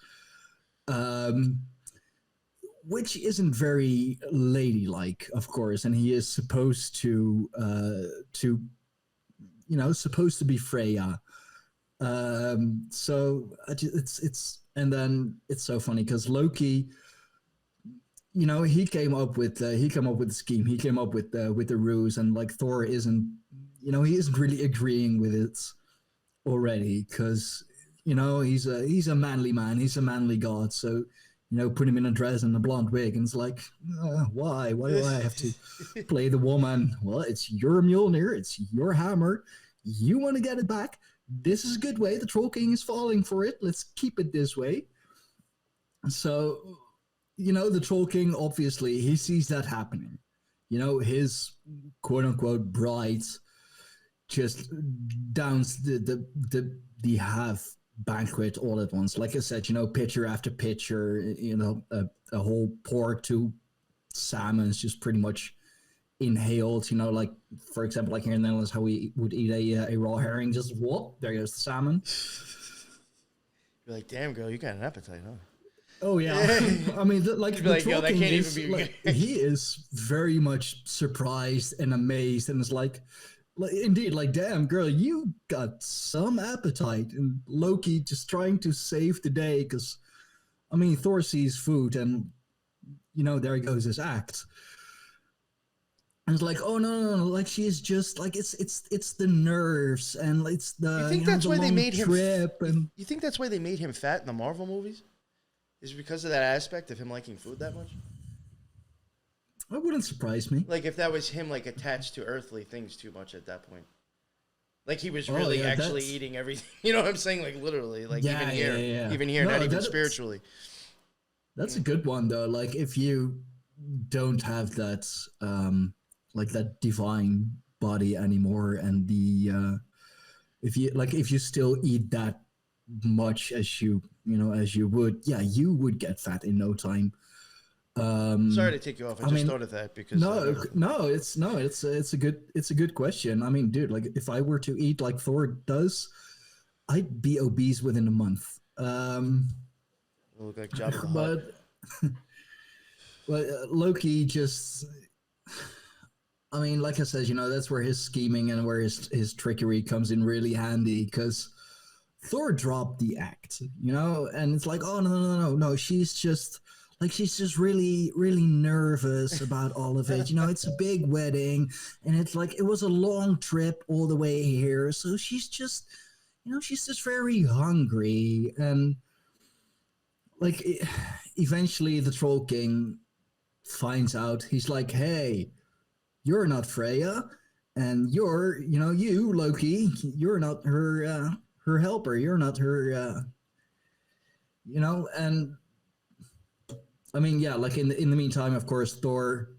which isn't very ladylike, of course. And he is supposed to you know, supposed to be Freya. So it's and then it's so funny because Loki, you know, he came up with the scheme. He came up with the ruse, and like Thor isn't, you know, he isn't really agreeing with it already, because, you know, he's a manly man. He's a manly god. So, you know, put him in a dress and a blonde wig, and it's like, why? Why do I have to play the woman? Well, it's your Mjolnir. It's your hammer. You want to get it back. This is a good way. The Troll King is falling for it. Let's keep it this way. So, you know, the Troll King, obviously, he sees that happening. You know, his quote-unquote bride just downs the half banquet all at once. Like I said, you know, pitcher after pitcher, you know, a whole pork, 2 salmons just pretty much inhaled. You know, like, for example, like here in the Netherlands, how we would eat a raw herring, just whoop, there goes the salmon. You're like, damn, girl, you got an appetite, huh? Oh yeah, I mean, like the like, yo, that Troll King can't is, even be. like, he is very much surprised and amazed, and it's like indeed, like, damn, girl, you got some appetite. And Loki just trying to save the day, because, I mean, Thor sees food, and, you know, there goes his act. And it's like, oh no, like, she's just like, it's the nerves, and it's the. You think that's why they made him trip, and you think that's why they made him fat in the Marvel movies? Is it because of that aspect of him liking food that much? That wouldn't surprise me. Like, if that was him, like, attached to earthly things too much at that point. Like, he was really actually eating everything. You know what I'm saying? Like, literally. Like, even here, No, not even spiritually. That's a good one, though. Like, if you don't have that, like, that divine body anymore, and the, if you still eat that much as you would, yeah, you would get fat in no time. Sorry to take you off. I just thought of that because it's a good question. I mean, dude, like, if I were to eat like Thor does, I'd be obese within a month. Look like Jabba the Hutt. But Loki just, I mean, like I said, you know, that's where his scheming and where his trickery comes in really handy, because Thor dropped the act, you know, and it's like, oh no, she's just really, really nervous about all of it. You know, it's a big wedding, and it's like, it was a long trip all the way here, so she's just, you know, she's just very hungry. And like, eventually the Troll King finds out. He's like, hey, you're not Freya, and you're, you know, you, Loki, you're not her helper. You're not her, you know. And I mean, yeah, like, in the meantime, of course, Thor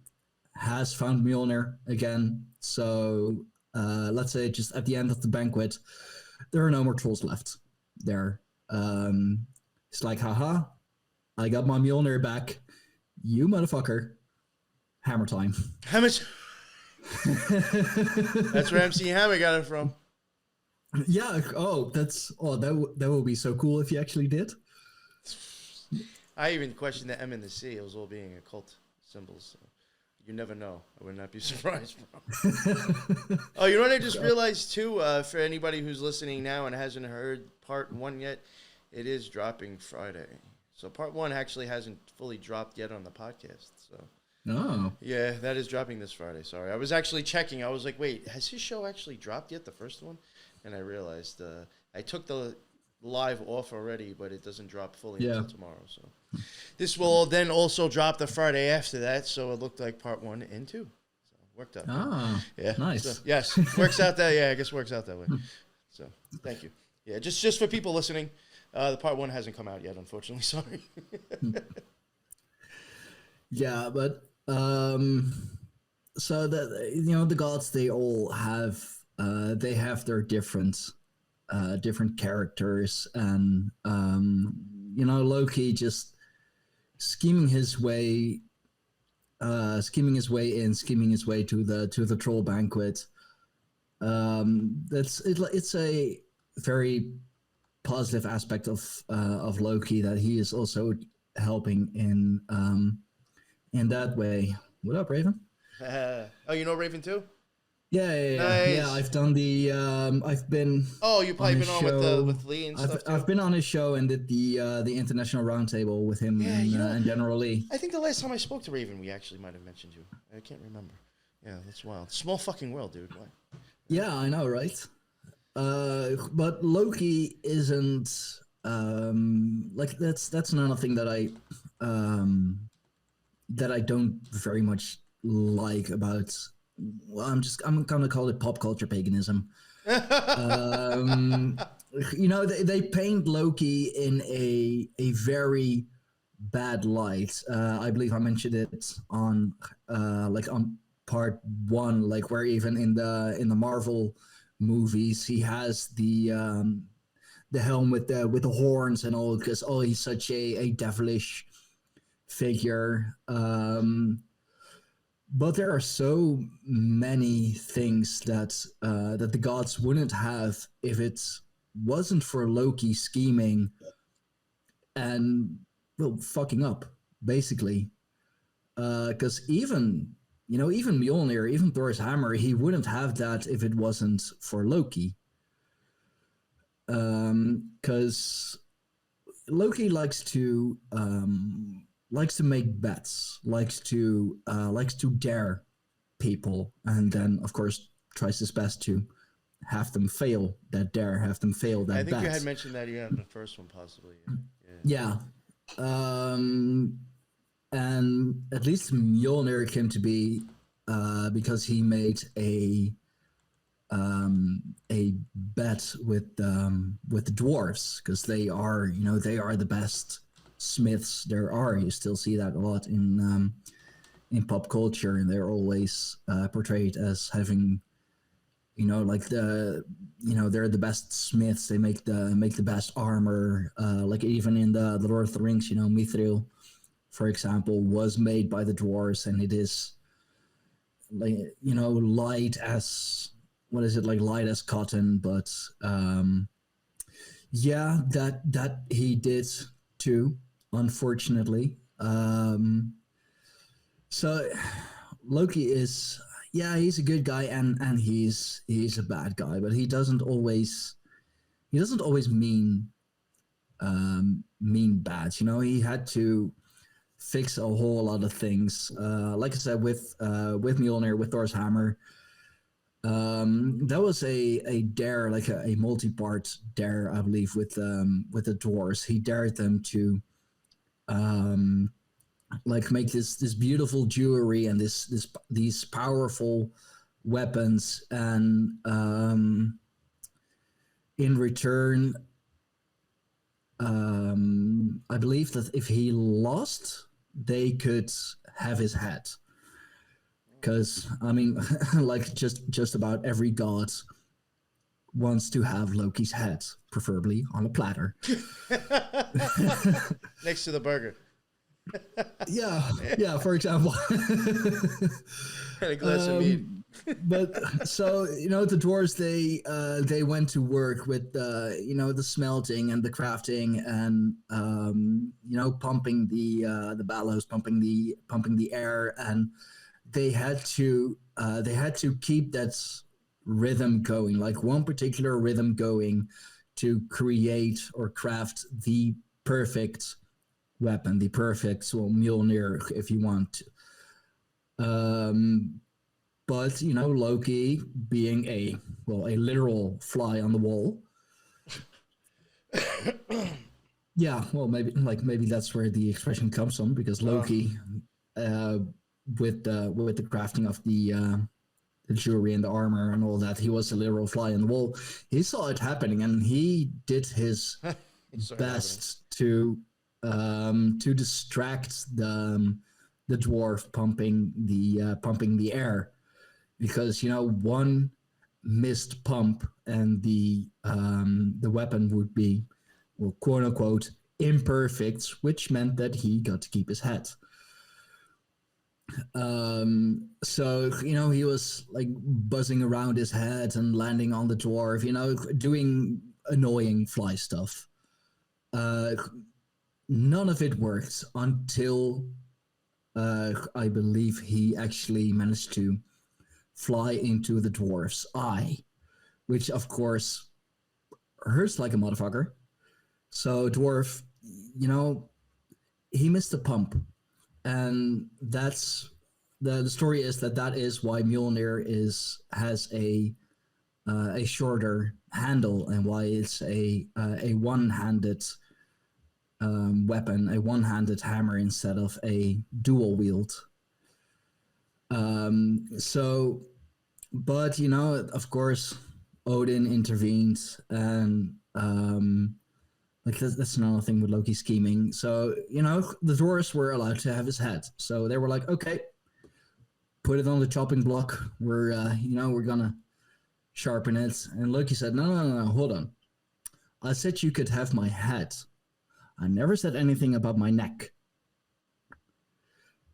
has found Mjolnir again. So let's say just at the end of the banquet, there are no more trolls left there. It's like, haha, I got my Mjolnir back. You motherfucker. Hammer time. Hammer. That's where MC Hammer got it from. Yeah. That would be so cool if you actually did. I even questioned the M and the C. It was all being occult symbols. So you never know. I would not be surprised, bro. Oh, you know what I just realized too? For anybody who's listening now and hasn't heard part 1 yet, it is dropping Friday. So part 1 actually hasn't fully dropped yet on the podcast. So. Oh. Yeah, that is dropping this Friday. Sorry. I was actually checking. I was like, wait, has his show actually dropped yet, the first one? And I realized I took the live off already, but it doesn't drop fully until tomorrow. So this will then also drop the Friday after that. So it looked like part 1 and 2. So worked out. Ah, yeah. Nice. So, yes, works out that. Yeah, I guess works out that way. So thank you. Yeah, just for people listening, the part 1 hasn't come out yet, unfortunately. Sorry. Yeah, but So that the gods, they all have they have their different characters, and Loki just scheming his way in, scheming his way to the troll banquet. It's a very positive aspect of Loki, that he is also helping in that way. What up, Raven? Oh, you know Raven too? Yeah. Nice. I've done the I've been. Oh, you've probably been on show. with Lee and stuff too? I've been on his show and did the international roundtable with him and General Lee. I think the last time I spoke to Raven, we actually might have mentioned you. I can't remember. Yeah, that's wild. Small fucking world, dude. What? Yeah, I know, right? But Loki isn't like that's another thing that I don't very much like about. Well, I'm gonna call it pop culture paganism. They paint Loki in a very bad light. I believe I mentioned it on on part 1, like where even in the Marvel movies he has the helm with the horns and all, because he's such a devilish figure. But there are so many things that the gods wouldn't have if it wasn't for Loki scheming and fucking up, basically. Because even Mjolnir, even Thor's hammer, he wouldn't have that if it wasn't for Loki. Because Loki likes to make bets, likes to dare people, and then of course tries his best to have them fail that dare, have them fail that bet. I think you had mentioned that in the first one, possibly. Yeah. And at least Mjolnir came to be because he made a bet with the dwarves, because they are the best smiths there are. You still see that a lot in pop culture, and they're always portrayed as having they're the best smiths. They make the best armor. Like even in the Lord of the Rings, Mithril, for example, was made by the dwarves, and it is light as light as cotton. But that he did too, unfortunately. So Loki is. Yeah, he's a good guy, and he's a bad guy, but he doesn't always mean bad. He had to fix a whole lot of things. Like I said, with Mjolnir, with Thor's hammer, that was a dare, like a multi-part dare, I believe, with the dwarves. He dared them to make this beautiful jewelry and these powerful weapons, and in return, I believe that if he lost, they could have his head. Because just about every god wants to have Loki's head, preferably on a platter, next to the burger. yeah, for example. And a glass of meat. But so the dwarves, they went to work with the smelting and the crafting, and pumping the bellows, pumping the air, and they had to keep that rhythm going, like one particular rhythm going, to create or craft the perfect weapon, the perfect Mjolnir, if you want. But Loki, being a literal fly on the wall. Yeah, well, maybe that's where the expression comes from, because Loki, with the crafting of the jewelry and the armor and all that, he was a literal fly on the wall. He saw it happening, and he did his best to distract the the dwarf pumping the air, because one missed pump and the weapon would be, well, quote unquote, imperfect, which meant that he got to keep his head. So he was like buzzing around his head and landing on the dwarf, doing annoying fly stuff. None of it worked until I believe he actually managed to fly into the dwarf's eye, which of course hurts like a motherfucker. So dwarf, he missed a pump, and that's the story is that is why Mjolnir has a shorter handle, and why it's a one-handed weapon, a one-handed hammer instead of a dual wield. But of course, Odin intervened, and that's another thing with Loki scheming. So the dwarves were allowed to have his head, so they were like, okay, put it on the chopping block. We're gonna sharpen it. And Loki said, no, hold on. I said you could have my head. I never said anything about my neck.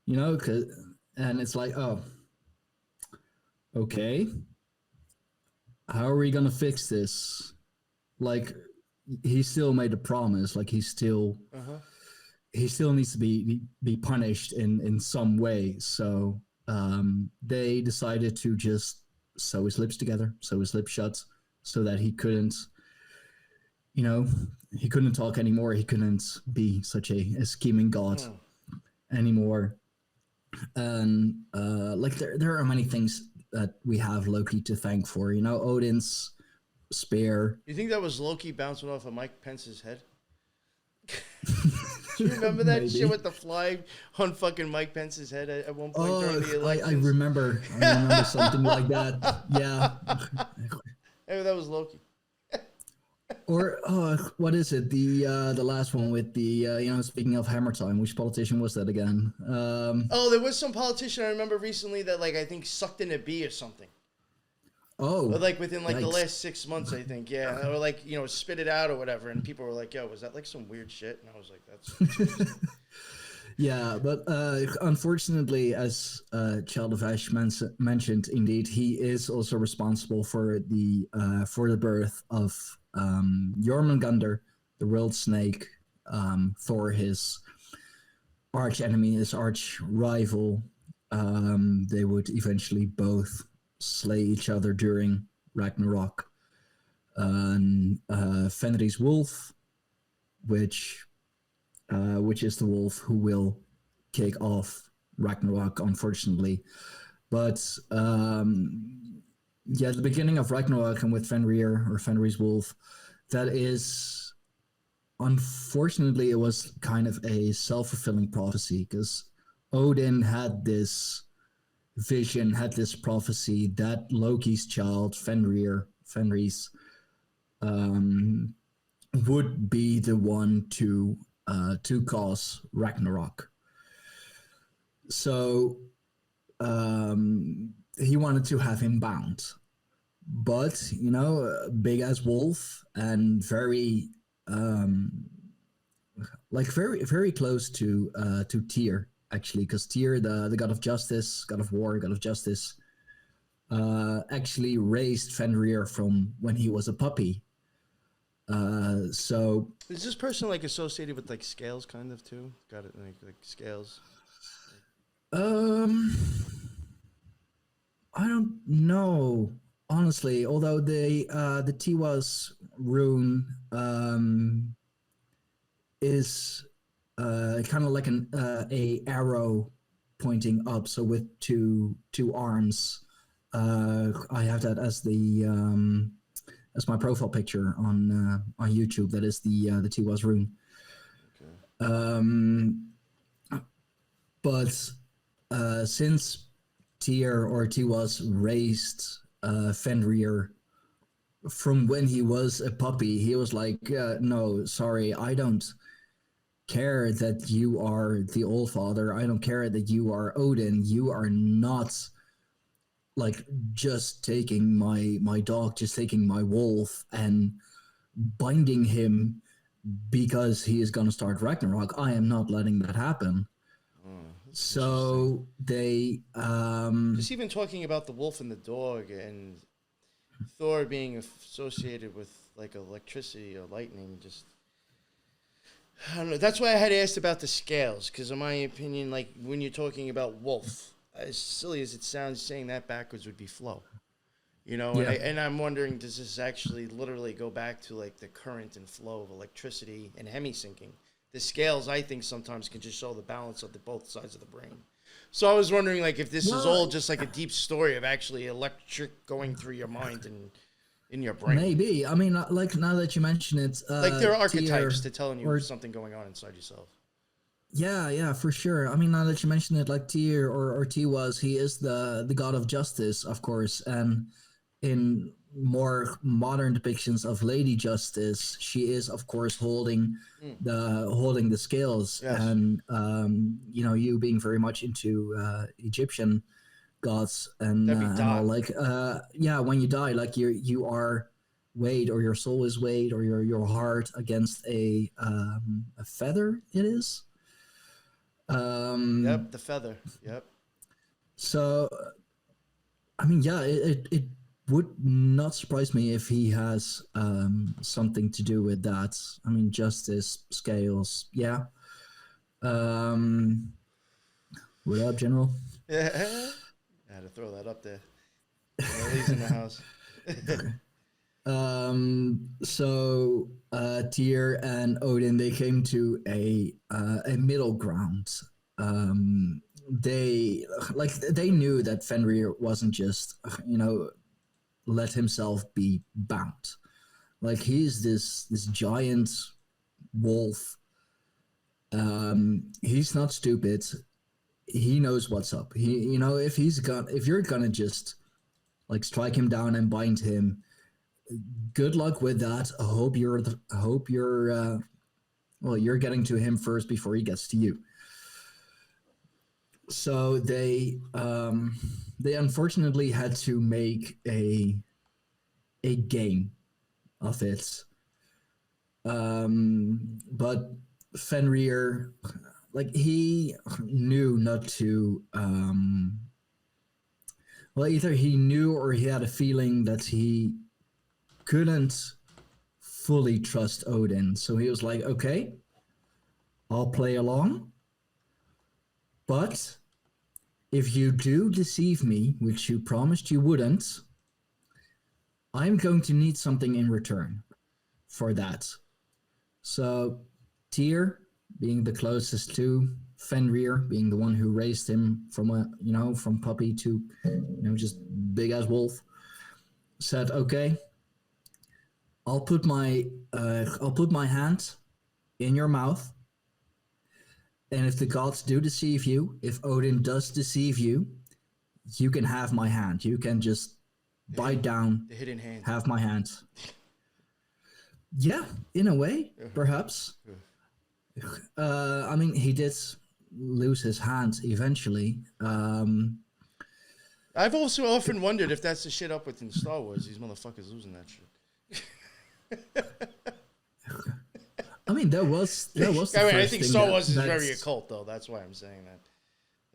And it's like, oh, okay. How are we gonna fix this? Like, he still made a promise. Like, he still needs to be punished in some way. So they decided to just sew his lips together, sew his lips shut, so that he couldn't talk anymore. He couldn't be such a scheming god anymore. And there are many things that we have Loki to thank for. Odin's spear. You think that was Loki bouncing off of Mike Pence's head? Do you remember that shit with the fly on fucking Mike Pence's head at one point during the elections? I remember something like that. Yeah. Hey, that was Loki. Or what is it? The last one with the speaking of hammer time, which politician was that again? There was some politician I remember recently that I think sucked in a bee or something. Oh. Or within the last 6 months, I think, yeah. Or spit it out or whatever, and people were like, yo, was that some weird shit? And I was like, that's Yeah, but unfortunately, as Child of Ash mentioned, indeed, he is also responsible for the birth of Jormungandr, the world snake, Thor, his arch enemy, his arch rival. They would eventually both slay each other during Ragnarok. Fenrir's wolf, which is the wolf who will kick off Ragnarok, unfortunately. But the beginning of Ragnarok, and with Fenrir or Fenrir's wolf, that is, unfortunately, it was kind of a self-fulfilling prophecy, because Odin had this vision, had this prophecy that Loki's child, Fenrir's, would be the one to cause Ragnarok. So he wanted to have him bound, but big as wolf, and very very close to Tyr, actually, because Tyr, the god of justice, god of war, god of justice, actually raised Fenrir from when he was a puppy. So is this person associated with scales kind of too? Got it, like scales. I don't know, honestly. Although the Tiwa's rune is kind of like a arrow pointing up, so with two arms. I have that as as my profile picture on YouTube. That is the Tiwa's rune. Okay. But since Tyr or Tiwa's raised Fenrir from when he was a puppy, he was like, no, sorry, I don't care that you are the All Father. I don't care that you are Odin. You are not like just taking my dog, just taking my wolf and binding him because he is going to start Ragnarok. I am not letting that happen. So they just even talking about the wolf and the dog and Thor being associated with like electricity or lightning, just I don't know. That's why I had asked about the scales, because in my opinion, like when you're talking about wolf, as silly as it sounds, saying that backwards would be flow. You know, Yeah. and I'm wondering, does this actually literally go back to like the current and flow of electricity and hemi-syncing? The scales, I think, sometimes can just show the balance of the both sides of the brain. So I was wondering, like, if this is all just like a deep story of actually electric going through your mind and in your brain. maybe. I mean, like now that you mention it, Like there are archetypes Tyr, to telling you or something going on inside yourself. yeah, for sure. I mean, now that you mention it, like Tyr or Tiwaz, he is the god of justice, of course, and in more modern depictions of Lady Justice, she is, of course, holding the scales. Yes. And you know, you being very much into Egyptian gods and That'd be all, Dot. like yeah, when you die, like you are weighed, or your soul is weighed, or your heart against a feather. It is. Yep, the feather. Yep. So, I mean, yeah, it would not surprise me if he has something to do with that. I mean, justice, scales, yeah. What up, General? Yeah. I had to throw that up there. Lily's in the house. So Tyr and Odin, they came to a middle ground. They knew that Fenrir wasn't just, you know, let himself be bound. Like, he's this giant wolf. He's not stupid. He knows what's up. You know, if you're gonna just like strike him down and bind him, good luck with that. I hope you're you're getting to him first before he gets to you. So they unfortunately had to make a game of it. But Fenrir, like, he knew not to. Well, either he knew or he had a feeling that he couldn't fully trust Odin. So he was like, okay, I'll play along. But if you do deceive me, which you promised you wouldn't, I'm going to need something in return for that. So Tyr, being the closest to Fenrir, being the one who raised him from puppy to, just big ass wolf, said, okay, I'll put my hand in your mouth, and if the gods do deceive you, if Odin does deceive you, you can have my hand. You can just bite down, The hidden hand. have my hand. Yeah, in a way, perhaps. I mean, he did lose his hand eventually. I've also often wondered if that's the shit up with in Star Wars. These motherfuckers losing that shit. I mean, that was the I first think thing Star Wars is that's- very occult, though. That's why I'm saying that.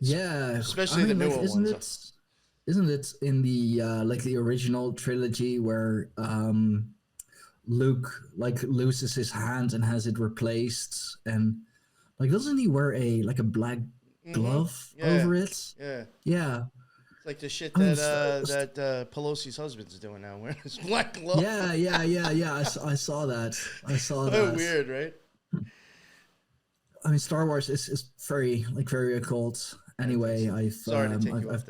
Yeah, Especially the newer ones. Isn't it in the the original trilogy where Luke loses his hand and has it replaced, and doesn't he wear a black glove over it? Yeah. Yeah. It's like the shit I mean, that Pelosi's husband's doing now, wearing his black glove. Yeah. I saw that. Oh, weird, right? I mean, Star Wars is very very occult. Anyway, I've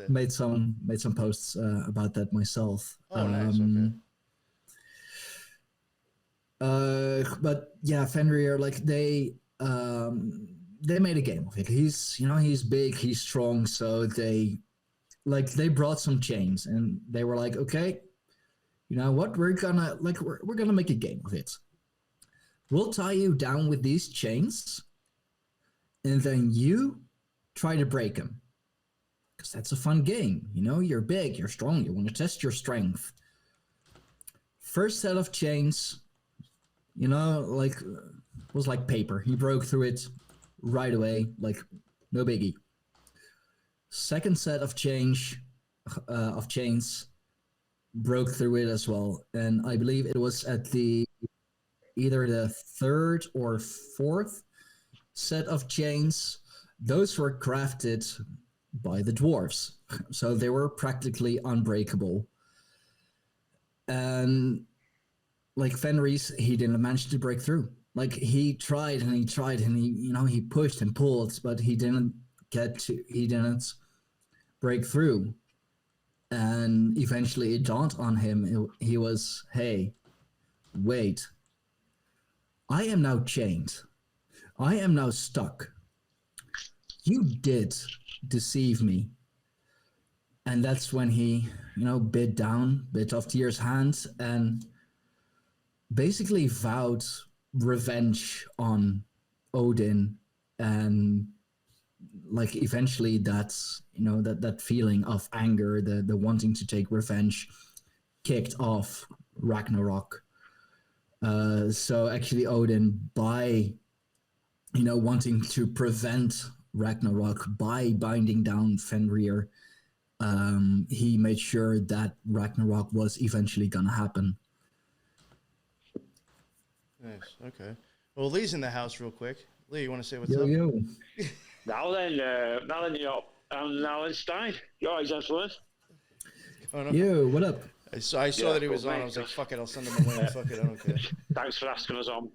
made some posts about that myself. Oh, nice. Okay. But yeah, Fenrir, they made a game of it. He's big, he's strong, so they brought some chains, and they were like, okay, you know what, we're gonna make a game of it. We'll tie you down with these chains, and then you try to break him. Because that's a fun game. You know, you're big, you're strong, you want to test your strength. First set of chains, you know, like, was like paper. He broke through it right away, like, no biggie. Second set of chains broke through it as well. And I believe it was at either the third or fourth set of chains. Those were crafted by the dwarves. So they were practically unbreakable. And like Fenris, he didn't manage to break through. Like he tried and he tried and he pushed and pulled, but he didn't break through. And eventually it dawned on him. He was, hey, wait, I am now chained. I am now stuck. You did deceive me. And that's when he, bit off Tyr's hand and basically vowed revenge on Odin. And like eventually that's, that feeling of anger, the wanting to take revenge kicked off Ragnarok. So actually Odin, by, wanting to prevent Ragnarok, by binding down Fenrir, he made sure that Ragnarok was eventually gonna happen. Nice. Okay. Well, Lee's in the house real quick. Lee, you want to say what's Yo, up? yo. Now then, Stein. You all right, gentlemen? Oh, no. Yo, what up? I saw that he was on. I was like, fuck it, I'll send him a link. Fuck it, I don't care. Thanks for asking us on,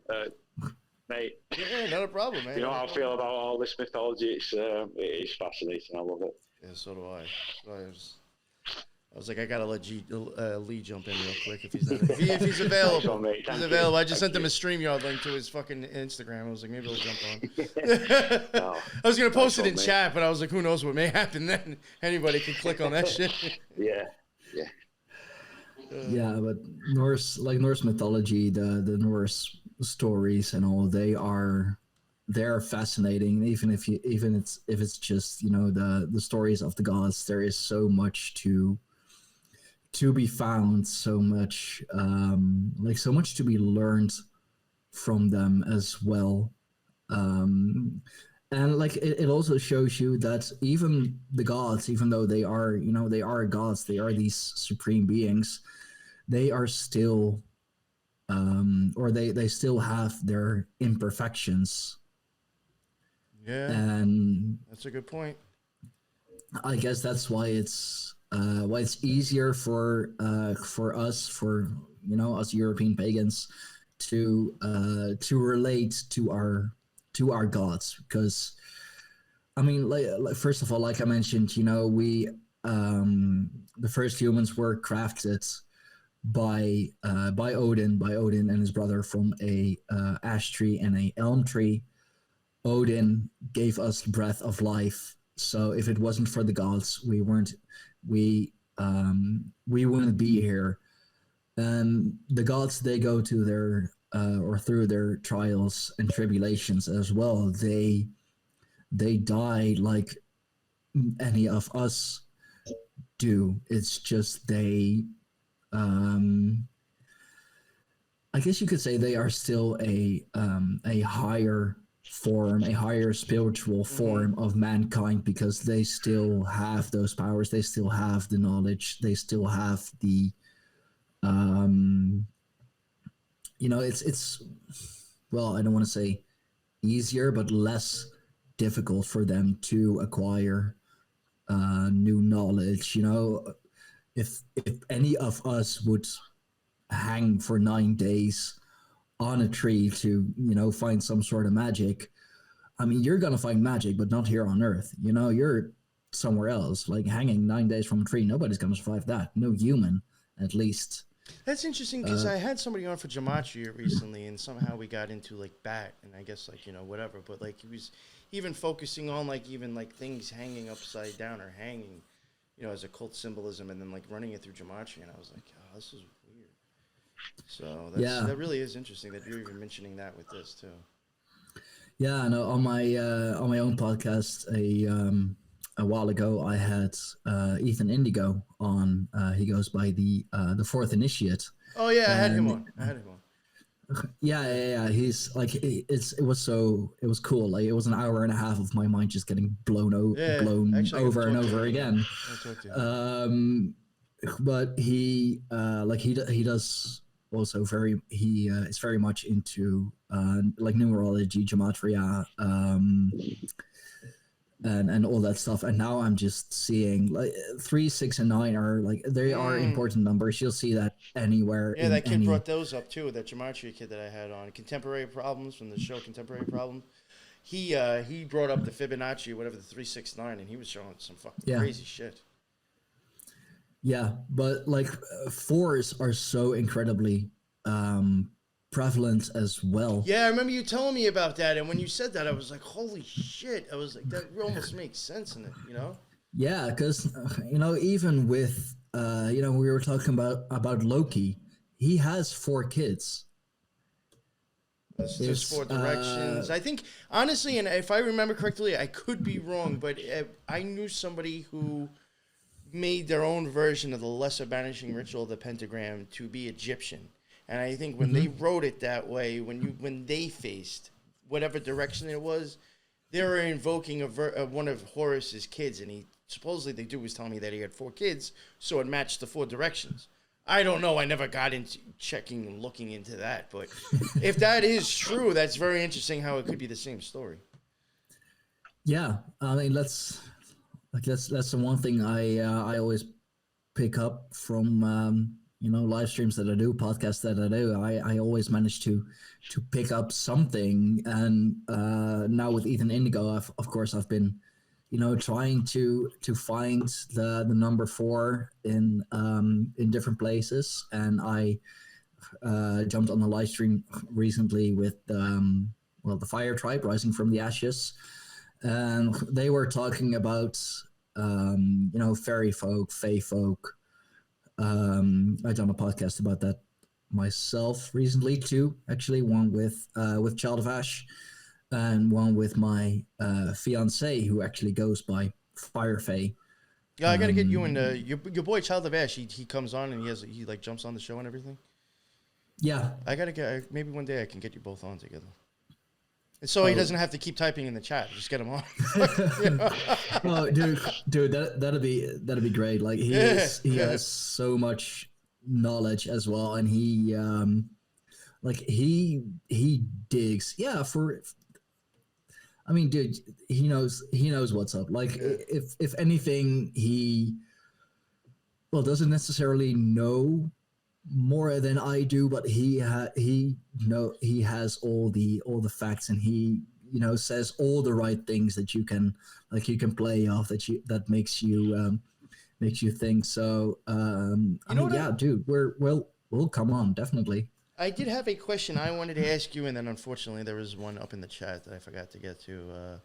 mate. Yeah, not a problem, man. You know how I feel about all this mythology. It's fascinating. I love it. Yeah, so do I. I was like, I gotta let Lee jump in real quick if he's available. If he's available. I just sent him a StreamYard link to his fucking Instagram. I was like, maybe he'll jump on. I was gonna post it in chat, but I was like, who knows what may happen then? Anybody can click on that shit. Yeah. Yeah, but Norse mythology, the Norse stories and all, they're fascinating. Even if it's just the stories of the gods, there is so much to be found, so much so much to be learned from them as well. And like it also shows you that even the gods, even though they are gods, they are these supreme beings, they are still or they still have their imperfections. Yeah, and that's a good point. I guess that's why it's easier for us, us European pagans, to relate to our gods, because I mean, like first of all, like I mentioned, we the first humans were crafted by Odin and his brother from a ash tree and a elm tree. Odin gave us breath of life. So if it wasn't for the gods, we wouldn't be here. And the gods, they go to their or through their trials and tribulations as well. They die like any of us do. It's just they. I guess you could say they are still a higher form, a higher spiritual form of mankind, because they still have those powers, they still have the knowledge, they still have the it's well, I don't want to say easier, but less difficult for them to acquire new knowledge. If any of us would hang for 9 days on a tree to find some sort of magic, I mean, you're gonna find magic, but not here on Earth. You're somewhere else. Like hanging 9 days from a tree, nobody's gonna survive that. No human, at least. That's interesting, because I had somebody on for Gematria recently, and somehow we got into like bat, and I guess whatever. But like he was even focusing on even things hanging upside down or hanging, as occult symbolism, and then like running it through Gematria, and I was like, oh, this is weird. So that really is interesting that you're even mentioning that with this too. Yeah, no, on my own podcast a while ago, I had Ethan Indigo on. He goes by the Fourth Initiate, Oh yeah, I had him and on. I had him on. yeah. He's like, it was cool. Like, it was an hour and a half of my mind just getting Yeah, blown actually, I gotta over and talk to over him. again. I gotta talk to him. But he does also very is very much into like numerology, gematria, and all that stuff. And now I'm just seeing like 3, 6, and 9 are like they are important numbers. You'll see that anywhere. Yeah, that kid brought those up too. That gematria kid that I had on Contemporary Problems from the show Contemporary Problems. He brought up the Fibonacci, whatever the 369, and he was showing some fucking crazy shit. Yeah, but like fours are so incredibly prevalent as well. Yeah, I remember you telling me about that, and when you said that, I was like, "Holy shit!" I was like, "That almost makes sense in it," you know? Yeah, because even with we were talking about Loki, he has 4 kids. It's just 4 directions. I think, honestly, and if I remember correctly, I could be wrong, but I knew somebody who made their own version of the lesser banishing ritual of the pentagram to be Egyptian. And I think when they wrote it that way, when they faced whatever direction it was, they were invoking one of Horus's kids, and he supposedly the dude was telling me that he had 4 kids, so it matched the 4 directions. I don't know. I never got into checking and looking into that, but if that is true, that's very interesting. How it could be the same story. Yeah, I mean that's the one thing I always pick up from live streams that I do, podcasts that I do. I always manage to pick up something, and now with Ethan Indigo, of course I've been trying to find the number 4 in different places, and I jumped on a live stream recently with the Fire Tribe Rising from the Ashes, and they were talking about fairy folk, fae folk. I done a podcast about that myself recently too. Actually, one with Child of Ash, and one with my fiance who actually goes by Fire Fae. Yeah, I gotta get you and your boy Child of Ash. He comes on and he like jumps on the show and everything. Yeah, I gotta get maybe one day I can get you both on together. And so he doesn't have to keep typing in the chat. Just get him on. Oh, dude, that'd be great. Like he has so much knowledge as well, and he digs. Yeah, I mean, dude, he knows what's up. Like if anything, he doesn't necessarily know more than I do, but he has all the facts, and he says all the right things that you can play off, that makes you think. So dude, we'll come on, definitely. I did have a question I wanted to ask you, and then unfortunately there was one up in the chat that I forgot to get to.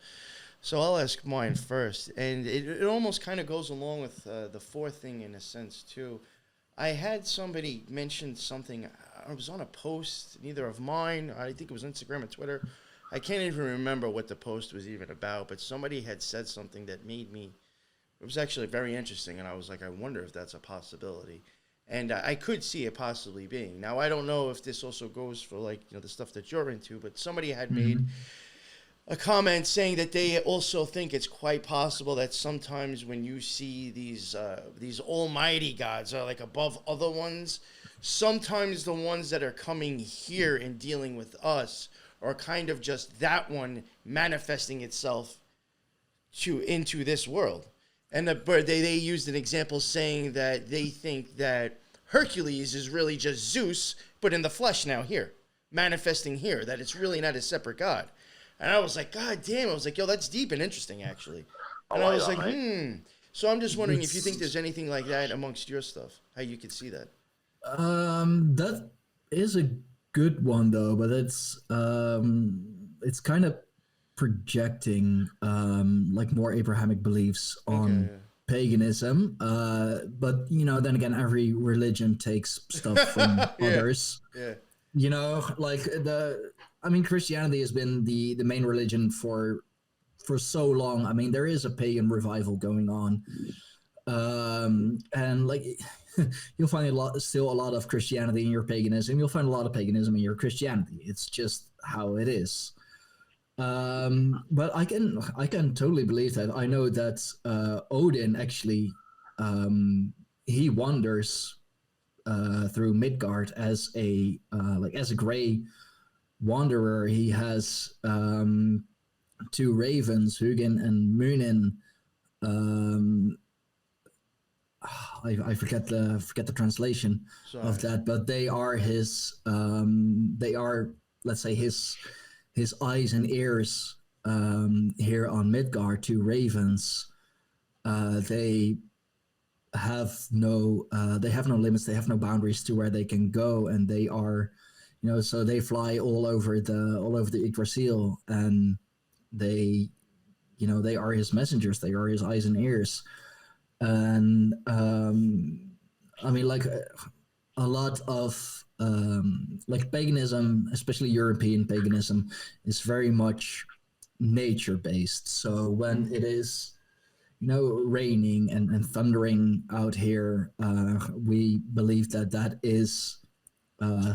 So I'll ask mine first, and it almost kind of goes along with the 4th thing in a sense too. I had somebody mention something. I was on a post, neither of mine. I think it was Instagram or Twitter. I can't even remember what the post was even about, but somebody had said something that made me. It was actually very interesting, and I was like, I wonder if that's a possibility. And I could see it possibly being. Now, I don't know if this also goes for the stuff that you're into, but somebody had made a comment saying that they also think it's quite possible that sometimes when you see these almighty gods are like above other ones, sometimes the ones that are coming here and dealing with us are kind of just that one manifesting itself into this world. And they used an example saying that they think that Hercules is really just Zeus, but in the flesh now here, manifesting here, that it's really not a separate god. And I was like, God damn. I was like, yo, that's deep and interesting, actually. And I was like, So I'm just wondering if you think there's anything like that amongst your stuff, how you could see that. That is a good one, though, but it's kind of projecting like more Abrahamic beliefs on paganism. But, then again, every religion takes stuff from others. Yeah. Like I mean, Christianity has been the main religion for so long. I mean, there is a pagan revival going on, and like you'll find still a lot of Christianity in your paganism. You'll find a lot of paganism in your Christianity. It's just how it is. But I can totally believe that. I know that Odin actually he wanders through Midgard as a gray wanderer. He has two ravens, Hugin and Munin. I forget the translation of that, but they are his let's say his eyes and ears here on Midgard. Two ravens. They have no limits. They have no boundaries to where they can go, and they are, so they fly all over the Yggdrasil, and they are his messengers. They are his eyes and ears. And I mean, like a lot of like paganism, especially European paganism, is very much nature based. So when it is raining and thundering out here, we believe that is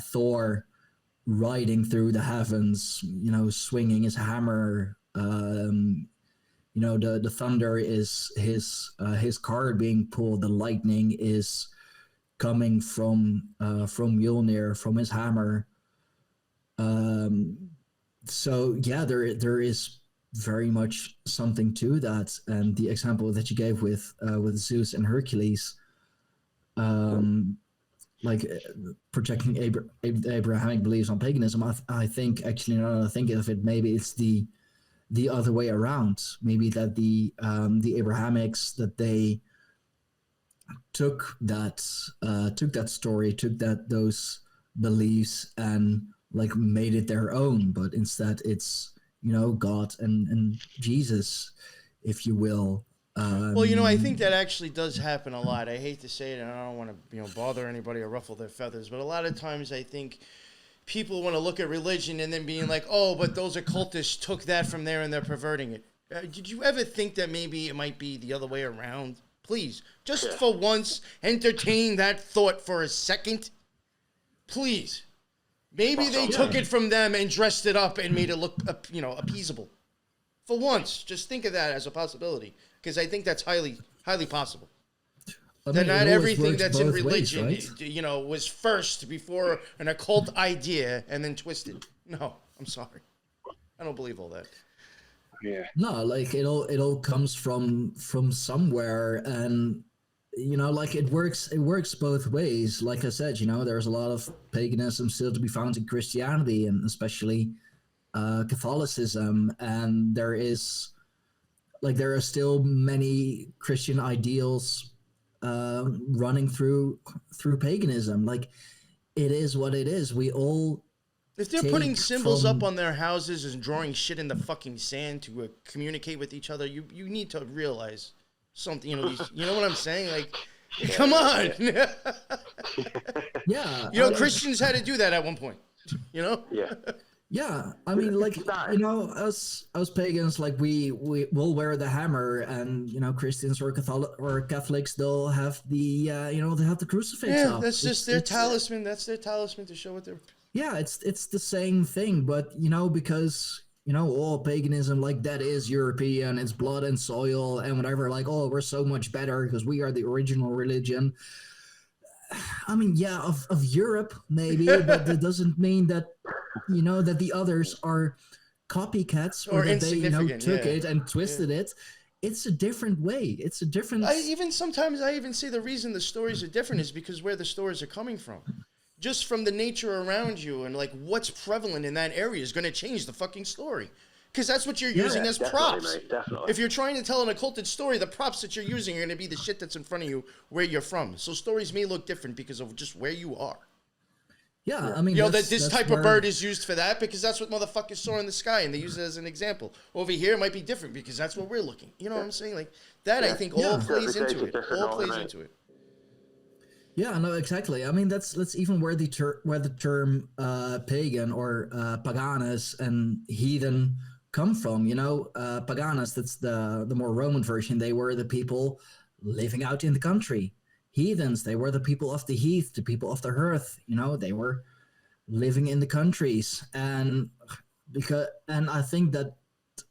Thor riding through the heavens, swinging his hammer. The thunder is his card being pulled. The lightning is coming from Mjolnir, from his hammer. So yeah, there is very much something to that. And the example that you gave with Zeus and Hercules, like projecting Abrahamic beliefs on paganism, I think, actually, now that I think of it, maybe it's the other way around. Maybe that the Abrahamics, that they took that story, took those beliefs and like made it their own, but instead it's God and Jesus, if you will. Well, I think that actually does happen a lot. I hate to say it, and I don't want to bother anybody or ruffle their feathers, but a lot of times I think people want to look at religion and then being like, oh, but those occultists took that from there and they're perverting it. Did you ever think that maybe it might be the other way around? Please, just for once, entertain that thought for a second. Please. Maybe they took it from them and dressed it up and made it look, appeasable. For once, just think of that as a possibility, because I think that's highly, highly possible. That not everything that's in religion, ways, right? Was first before an occult idea and then twisted. No, I'm sorry. I don't believe all that. Yeah. No, like it all comes from somewhere, and like it works both ways. Like I said, there's a lot of paganism still to be found in Christianity, and especially Catholicism, and there are still many Christian ideals running through paganism. Like, it is what it is. We all, if they're putting symbols up on their houses and drawing shit in the fucking sand to communicate with each other, you need to realize something. You know what I'm saying? Like, come on. Yeah. Christians had to do that at one point. Yeah. Yeah, I mean, like, us pagans, like, we will wear the hammer, and Christians or Catholics, they'll have the they have the crucifix. Yeah, that's just their talisman. That's their talisman to show what they're. Yeah, it's the same thing, but because all paganism, like, that is European, it's blood and soil and whatever. Like, oh, we're so much better because we are the original religion. I mean, yeah, of Europe maybe, but that doesn't mean that that the others are copycats, or that they took it and twisted it. It's a different way. It's a different. Sometimes I even say the reason the stories are different is because where the stories are coming from. Just from the nature around you and like what's prevalent in that area is going to change the fucking story. Because that's what you're using as props. Mate, definitely. If you're trying to tell an occulted story, the props that you're using are going to be the shit that's in front of you where you're from. So stories may look different because of just where you are. Yeah, I mean, this type of bird is used for that because that's what motherfuckers saw in the sky and they use it as an example. Over here, it might be different because that's where we're looking. You know what I'm saying? Like that, I think all plays into it. All plays into it. Yeah, no, exactly. I mean, that's even where the term pagan or paganas and heathen come from. You know, paganas, that's the more Roman version. They were the people living out in the country. Heathens, they were the people of the heath, the people of the hearth. You know, they were living in the countries, and I think that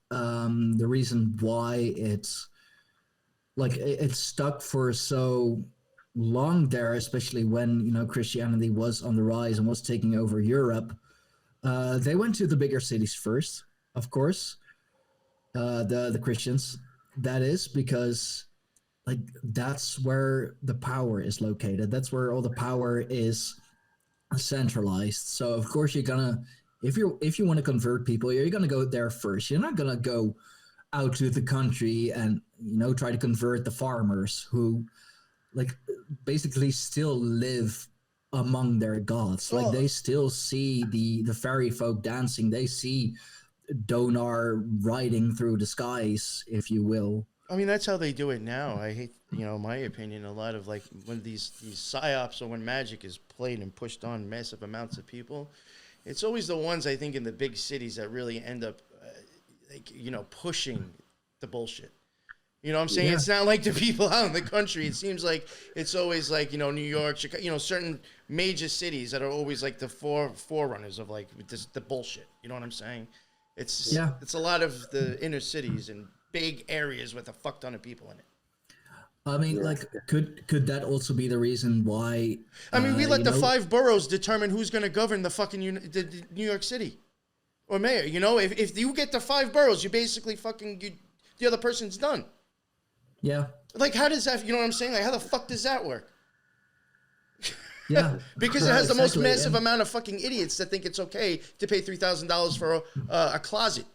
the reason why it's like it's stuck for so long there, especially when Christianity was on the rise and was taking over Europe. They went to the bigger cities first, of course. The Christians, that is, because like that's where the power is located. That's where all the power is centralized. So of course you're gonna, if you want to convert people, you're gonna go there first. You're not gonna go out to the country and try to convert the farmers who like basically still live among their gods. Like they still see the fairy folk dancing. They see Donar riding through the skies, if you will. I mean, that's how they do it now. I hate, my opinion, a lot of like when these psyops or when magic is played and pushed on massive amounts of people, it's always the ones I think in the big cities that really end up, pushing the bullshit. You know what I'm saying? Yeah. It's not like the people out in the country. It seems like it's always like, New York, Chicago, certain major cities that are always like the forerunners of like the bullshit. You know what I'm saying? It's a lot of the inner cities and big areas with a fuck ton of people in it. I mean, could that also be the reason why? I mean, we let the 5 boroughs determine who's going to govern the fucking the New York City or mayor. If you get the 5 boroughs, you basically the other person's done. Yeah. Like, how does that? You know what I'm saying? Like, how the fuck does that work? Yeah. Because it has the most massive amount of fucking idiots that think it's okay to pay $3,000 for a closet.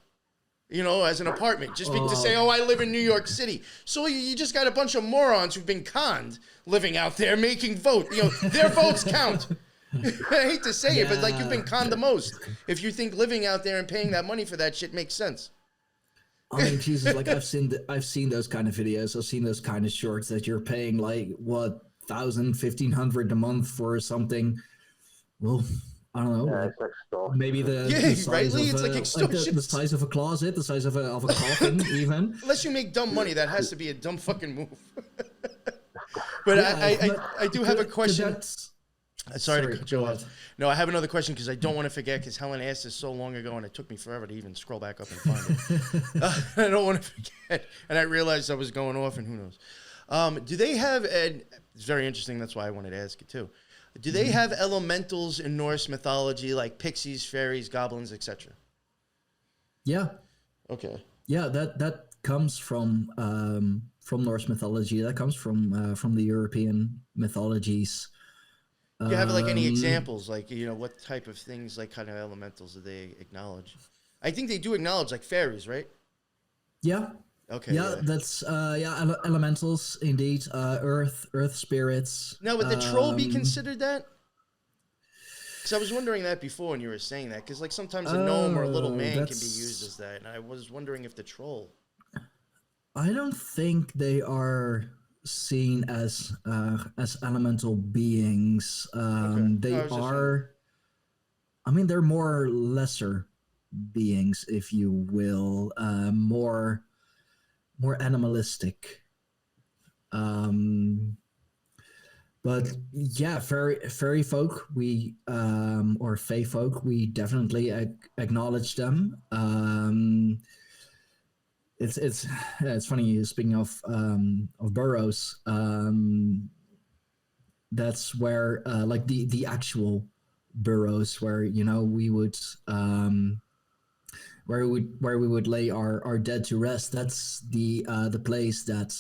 As an apartment, just to say, I live in New York City. So you just got a bunch of morons who've been conned living out there making vote. Their votes count. I hate to say it, but like you've been conned the most. If you think living out there and paying that money for that shit makes sense. I mean, Jesus, like I've seen those kind of videos. I've seen those kind of shorts that you're paying like what 1,000, 1,500 a month for something. Well, I don't know. Yeah, it's like maybe the size rightly, of it's like extortion. the size of a closet, the size of a coffin, even. Unless you make dumb money, that has to be a dumb fucking move. But I do have a question. Sorry to cut you off. No, I have another question because I don't want to forget because Helen asked this so long ago and it took me forever to even scroll back up and find it. I don't want to forget. And I realized I was going off and who knows. Do they have, and it's very interesting, that's why I wanted to ask it too. Do they have elementals in Norse mythology like pixies, fairies, goblins, etc.? Yeah. Okay. Yeah, that comes from Norse mythology. That comes from the European mythologies. Do you have like any examples, like what type of things, like kind of elementals do they acknowledge? I think they do acknowledge like fairies, right? Yeah. Okay. Yeah, that's elementals indeed. Earth spirits. Now, would the troll be considered that? Because I was wondering that before, and you were saying that. Because like sometimes a gnome or a little man can be used as that, and I was wondering if the troll. I don't think they are seen as elemental beings. Okay. They are. I mean, they're more lesser beings, if you will, more animalistic. But yeah, fairy folk, we or fae folk, we definitely acknowledge them. It's funny, speaking of burrows. That's where like the actual burrows where we would where we would lay our dead to rest. That's the place that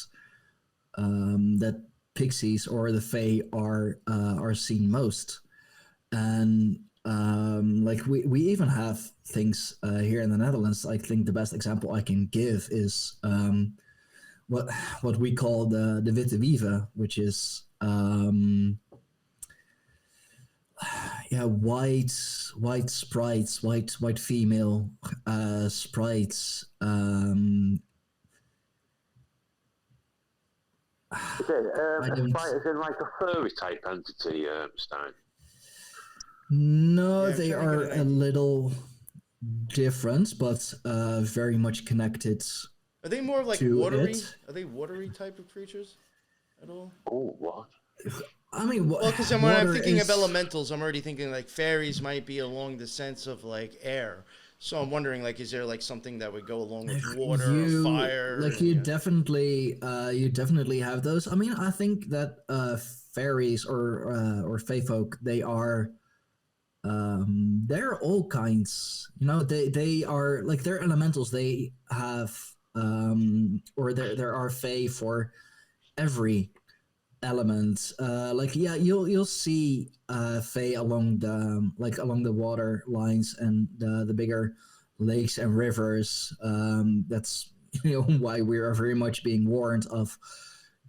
that pixies or the fae are seen most. And like we even have things here in the Netherlands. I think the best example I can give is what we call the Witte Wieve, which is white sprites, white female sprites. Is it I a don't. sprite as in like a furry type entity, Stein? No, Yeah, I'm they trying to are get an a idea. little different, but very much connected Are they more like to watery? it. Are they watery type of creatures at all? Oh, what? I mean, Well, because when I'm water thinking of is. elementals, I'm already thinking like fairies might be along the sense of like air. So I'm wondering, like, is there like something that would go along with water or You fire? like And, you definitely have those. I mean, I think that fairies or fae folk, they're all kinds. You know, they are like they're elementals. They have or there are fae for every element. Like yeah, you'll see fae along the water lines and the bigger lakes and rivers. That's why we are very much being warned of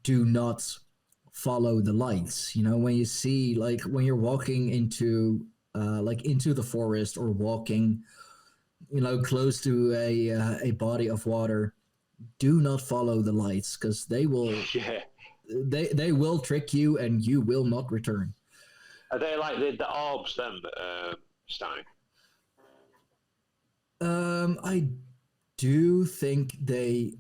do not follow the lights. You know, when you see like when you're walking into the forest or walking, close to a body of water, do not follow the lights because Yeah. they will trick you and you will not return. Are they like the orbs then, Stein? I do think they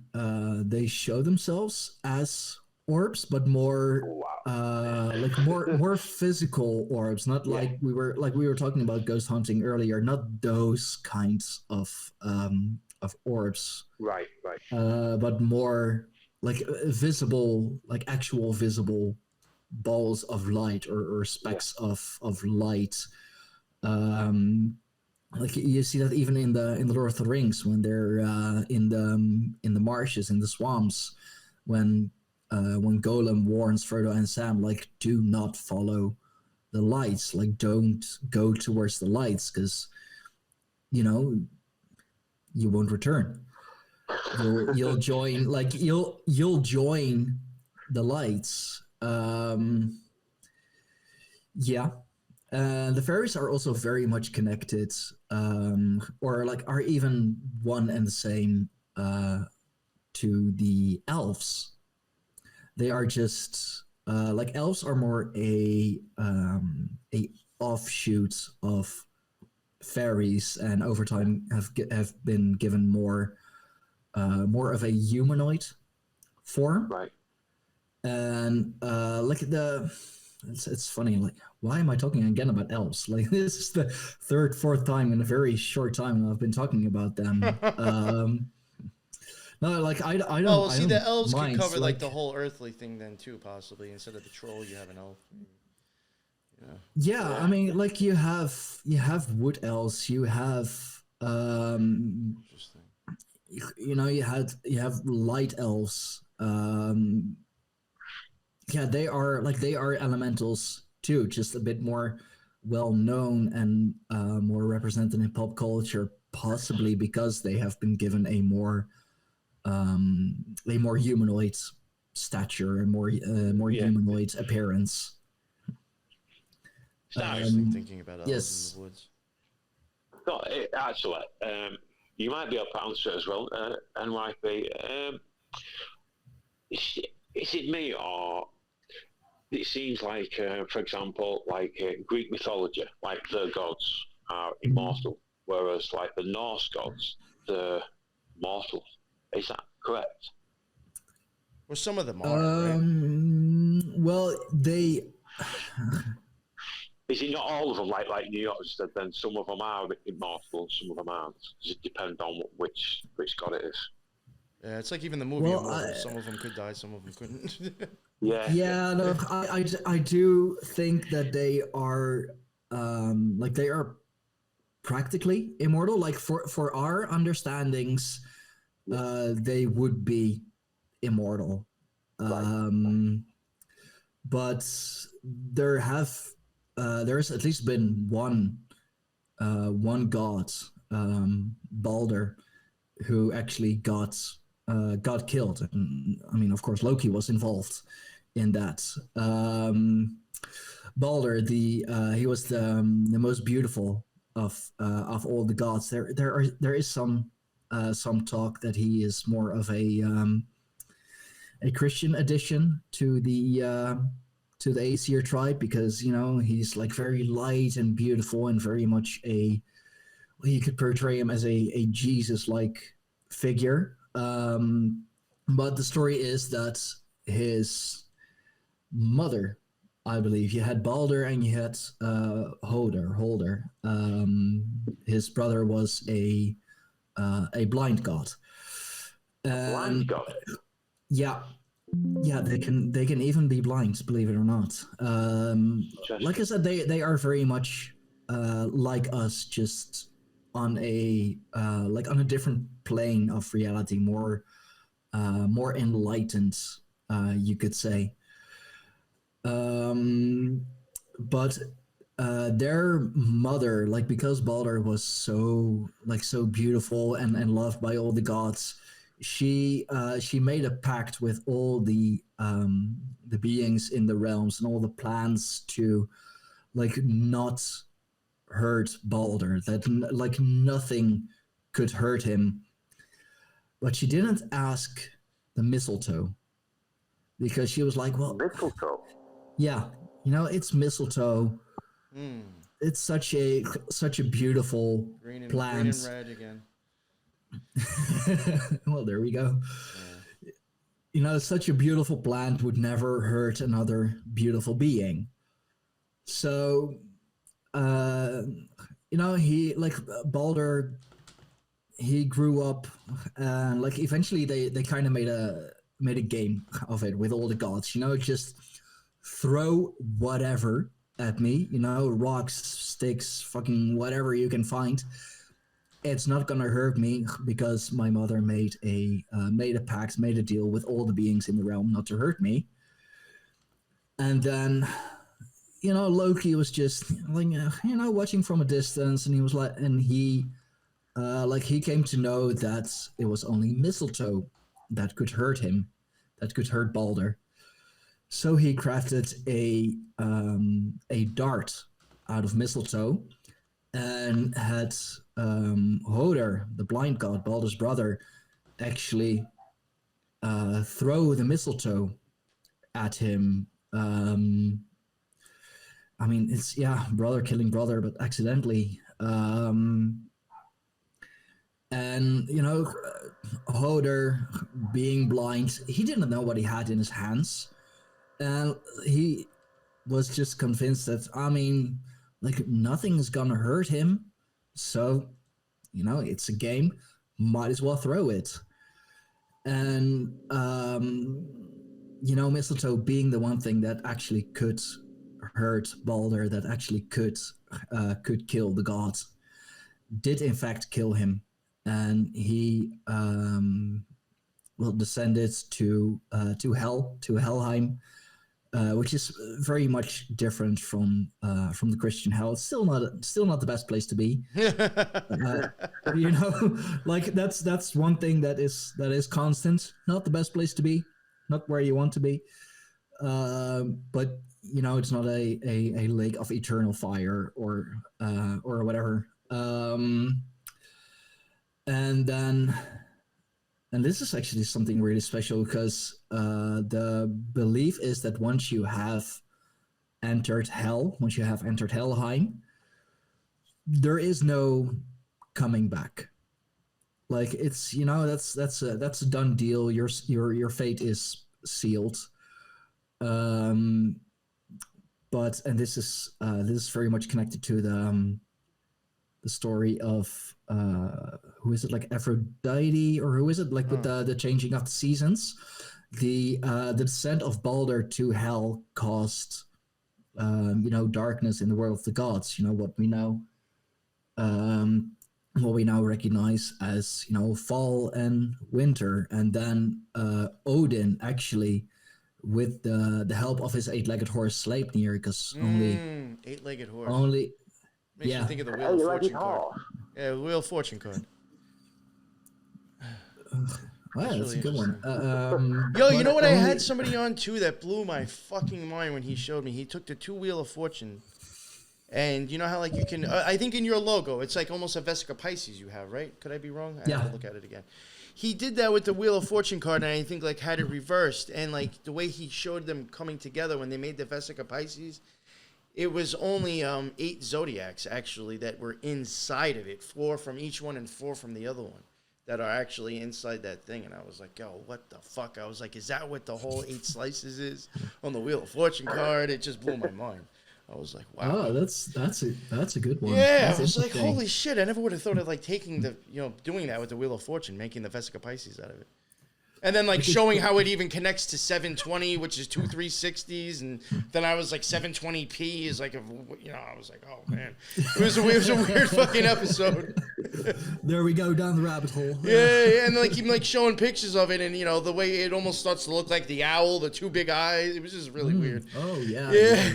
show themselves as orbs, but more Wow. like more physical orbs, not Yeah. like we were talking about ghost hunting earlier, not those kinds of orbs, Right, right. but more like visible, like actual visible balls of light or Yeah. specks of light. Um, like you see that even in the Lord of the Rings when they're in the marshes, in the swamps, when Golem warns Frodo and Sam, like, do not follow the lights, like don't go towards the lights because you know you won't return. You'll join, like you'll join the lights. Yeah. The fairies are also very much connected, or like are even one and the same to the elves. They are just like elves are more a offshoot of fairies, and over time have been given more of a humanoid form. Right. And like it's funny, like why am I talking again about elves? Like this is the fourth time in a very short time I've been talking about them. No, like I well, don't see, the don't elves could mind. cover like Like the whole earthly thing then too, possibly. Instead of the troll, you have an elf. Yeah. yeah, I mean like you have wood elves, you have Interesting. you have light elves. Yeah, they are elementals too, just a bit more well known and more represented in pop culture, possibly because they have been given a more humanoid stature, a more Yeah. humanoid appearance. Stein, Interesting thinking about elves yes. in the woods. no, actually, you might be able to answer it as well, NYP. Is it me or it seems like, for example, like Greek mythology, like the gods are immortal, whereas like the Norse gods, they're mortal. Is that correct? Well, some of them are, right? Well, they Is it not all of them like New York said? Then some of them are immortal, some of them aren't. Does it depend on which god it is? Yeah, it's like even the movie Immortal. Some of them could die, some of them couldn't. Yeah, no, I do think that they are like they are practically immortal. Like for our understandings, they would be immortal. But there's at least been one god, Balder, who actually got killed. And I mean, of course, Loki was involved in that. Balder, he was the most beautiful of all the gods. There is some talk that he is more of a Christian addition to the Aesir tribe, because he's like very light and beautiful and very much you could portray him as a Jesus-like figure. But the story is that his mother, I believe, you had Balder and you had Holder. His brother was a blind god. Blind god. Yeah, they can even be blind, believe it or not. Like I said, they are very much like us, just on a different plane of reality, more enlightened, you could say. But their mother, like, because Balder was so beautiful and loved by all the gods, she made a pact with all the beings in the realms and all the plans to not hurt Balder, that nothing could hurt him. But she didn't ask the mistletoe, because she was like, well, Mistletoe. yeah, it's mistletoe. It's such a beautiful plant. Green and red again. Well, there we go. Yeah. Such a beautiful plant would never hurt another beautiful being. So, he, Balder, he grew up, and eventually they kind of made a game of it with all the gods. Just throw whatever at me, rocks, sticks, fucking whatever you can find. It's not gonna hurt me, because my mother made a pact, made a deal with all the beings in the realm not to hurt me. And then, Loki was just watching from a distance, and he was he came to know that it was only mistletoe that could hurt him, that could hurt Balder. So he crafted a dart out of mistletoe, and had Hoder, the blind god, Balder's brother, actually throw the mistletoe at him. It's brother killing brother, but accidentally. And Hoder, being blind, he didn't know what he had in his hands, and he was just convinced that nothing is gonna hurt him. So, it's a game, might as well throw it. And mistletoe being the one thing that actually could hurt Balder, that actually could kill the gods, did in fact kill him. And he descended to hell, to Helheim, which is very much different from the Christian hell. It's still not the best place to be. That's one thing that is constant. Not the best place to be, not where you want to be. But it's not a lake of eternal fire or whatever. And this is actually something really special, because the belief is that once you have entered hell, once you have entered Helheim, there is no coming back. It's that's a done deal. Your fate is sealed. But this is very much connected to the story of who is it, Aphrodite, or who is it, with the changing of the seasons? The descent of Balder to hell caused darkness in the world of the gods. What we know, what we now recognize as fall and winter. And then Odin, actually, with the help of his eight-legged horse Sleipnir, because eight-legged horse makes you think of the Wheel of Fortune card. Yeah, Wheel of Fortune card. Wow, that's a good one. Yo, you know what? I had somebody on too that blew my fucking mind when he showed me. He took the two Wheel of Fortune, And you know how like you can, I think in your logo, it's like almost a Vesica Pisces you have, right? Could I be wrong? I have to look at it again. He did that with the Wheel of Fortune card, and I think like had it reversed. And like the way he showed them coming together when they made the Vesica Pisces, it was only 8 zodiacs actually that were inside of it, 4 from each one and 4 from the other one that are actually inside that thing. And I was like, yo, what the fuck? I was like, is that what the whole 8 slices is on the Wheel of Fortune card? It just blew my mind. I was like, wow. Oh, that's a good one. Yeah, That's I was like, interesting. holy shit! I never would have thought of like taking the, doing that with the Wheel of Fortune, making the Vesica Pisces out of it, and then like showing how it even connects to 720, which is 2 360s, and then I was like 720p is like I was like, oh man, it was a weird fucking episode. There we go down the rabbit hole. Yeah, and like even like showing pictures of it, and the way it almost starts to look like the owl, the 2 big eyes. It was just really weird. Oh yeah. Yeah.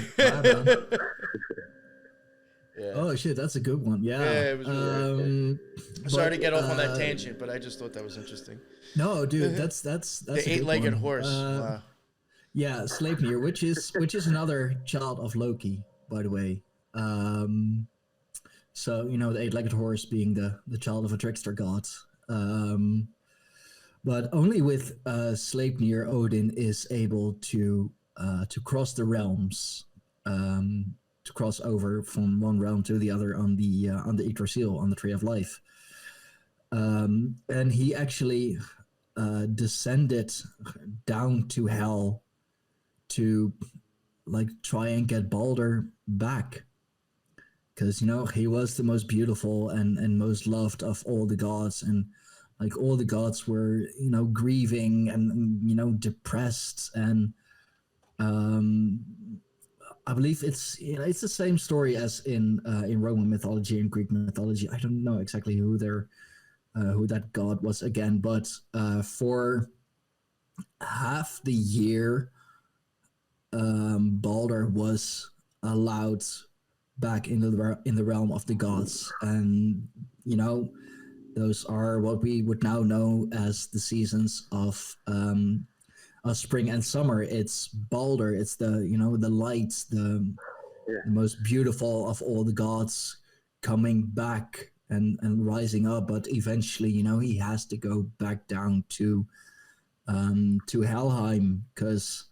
Yeah. Oh shit, that's a good one. Yeah. Yeah, it was really sorry to get off on that but, tangent, but I just thought that was interesting. No, dude, that's The a good 8-legged one. horse. Wow. Yeah, Sleipnir, which is another child of Loki, by the way. So the 8-legged horse being the child of a trickster god. But only with Sleipnir, Odin is able to cross the realms, to cross over from one realm to the other on the Yggdrasil, on the Tree of Life. And he actually descended down to hell to like try and get Balder back, because he was the most beautiful and most loved of all the gods, and like all the gods were grieving and depressed, and I believe it's the same story as in Roman mythology and Greek mythology. I don't know exactly who that god was again, but for half the year, Balder was allowed back into the realm of the gods, and those are what we would now know as the seasons of spring and summer. It's Balder. It's the the lights, the most beautiful of all the gods coming back and rising up. But eventually, he has to go back down to Helheim, because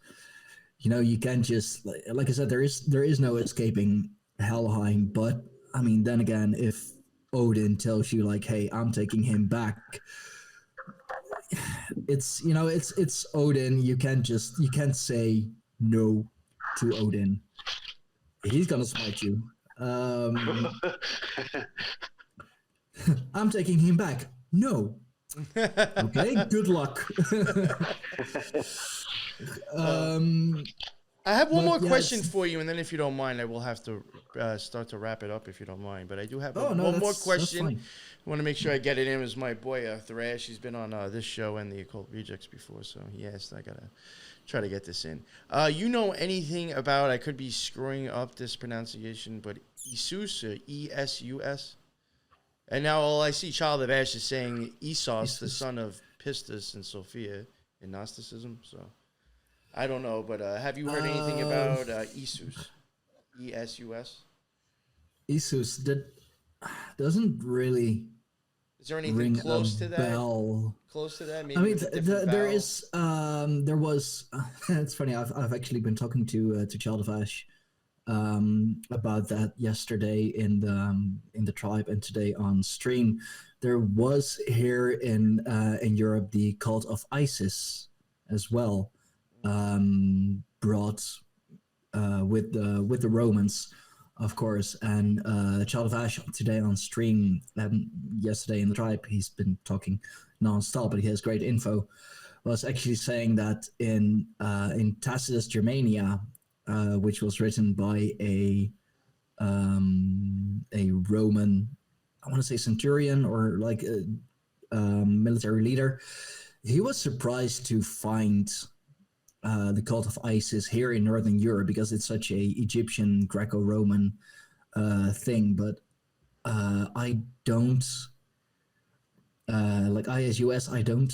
you can't just, like I said, there is no escaping Helheim. But I mean, then again, if Odin tells you like, hey, I'm taking him back, it's Odin. You can't say no to Odin. He's gonna smite you. I'm taking him back. No. Okay, good luck. I have one more question for you, and then if you don't mind, I will have to start to wrap it up if you don't mind. But I do have one more question. I want to make sure I get it in. It was my boy Thrash. He's been on this show and the Occult Rejects before, so he asked. I gotta try to get this in. You know anything about? I could be screwing up this pronunciation, but Esus, or E-S-U-S. And now all I see, Child of Ash, is saying Esos, the son of Pistis and Sophia in Gnosticism. So I don't know, but have you heard anything about Esus? E-S-U-S? Esus doesn't really. Is there anything close to that? Bell. Close to that? Maybe I mean, there is. There was. It's funny. I've actually been talking to Child of Ash about that yesterday in the tribe, and today on stream. There was here in Europe the cult of Isis as well, brought with the Romans, of course. And Child of Ash today on stream and yesterday in the tribe, he's been talking non-stop, but he has great info. Was actually saying that in Tacitus Germania, which was written by a Roman, I want to say centurion, or like a military leader, he was surprised to find the cult of Isis here in Northern Europe, because it's such a Egyptian Greco-Roman thing. But I don't like ISUS. I don't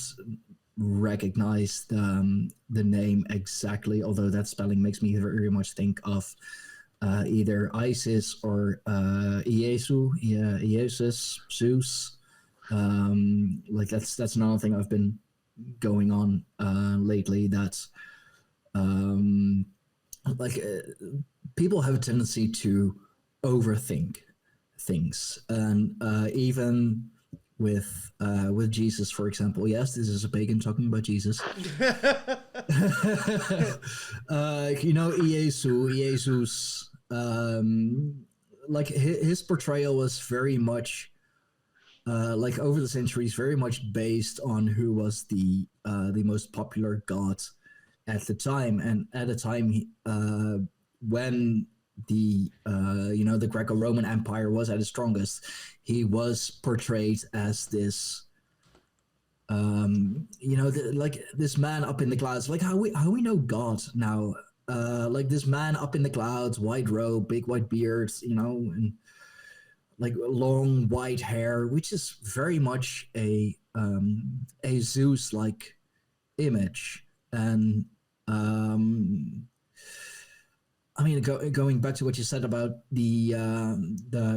recognize the name exactly, although that spelling makes me very much think of either Isis or Iesus, Zeus. Like that's another thing I've been going on lately. That's people have a tendency to overthink things, and even with Jesus, for example. Yes, this is a pagan talking about Jesus. Jesus, like his portrayal was very much like over the centuries, very much based on who was the most popular god at the time, and at a time when the the Greco-Roman Empire was at its strongest, he was portrayed as this like this man up in the clouds, like how we know God now, like this man up in the clouds, white robe, big white beard, and like long white hair, which is very much a Zeus like image. And I mean, going back to what you said about the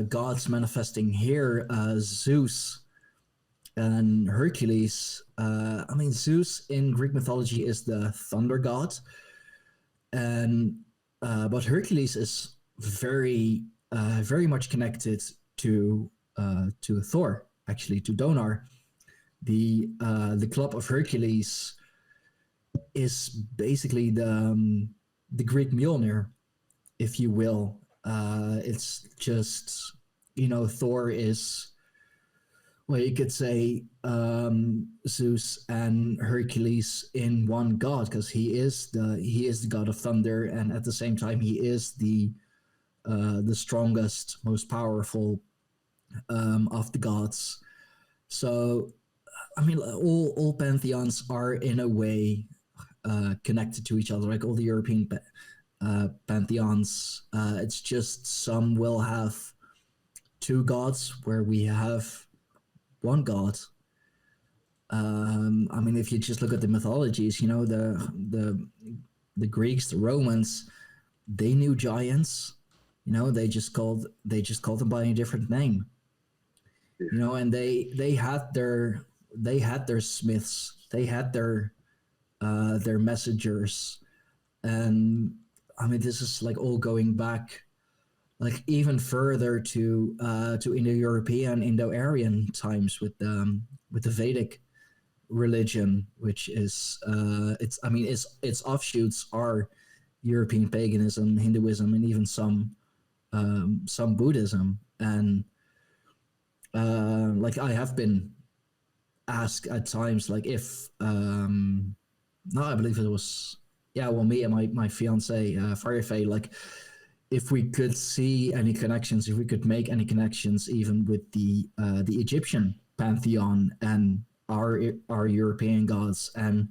gods manifesting here, Zeus and Hercules. I mean, Zeus in Greek mythology is the thunder god, and but Hercules is very much connected to Thor, actually, to Donar. The club of Hercules is basically the Greek Mjolnir, if you will. It's just, Thor is, well, you could say Zeus and Hercules in one god, because he is the god of thunder, and at the same time he is the strongest, most powerful of the gods. So, I mean, all pantheons are in a way connected to each other, like all the European pantheons. It's just some will have two gods, where we have one god. I mean, if you just look at the mythologies, the Greeks, the Romans, they knew giants. They just called them by a different name. And they had their smiths, they had their messengers, and I mean, this is like all going back, like even further to Indo-European, Indo-Aryan times with the Vedic religion, which is its offshoots are European paganism, Hinduism, and even some Buddhism. And like I have been asked at times, like if I believe it was me and my fiance Firefay, like if we could see any connections, if we could make any connections, even with the Egyptian pantheon and our European gods. And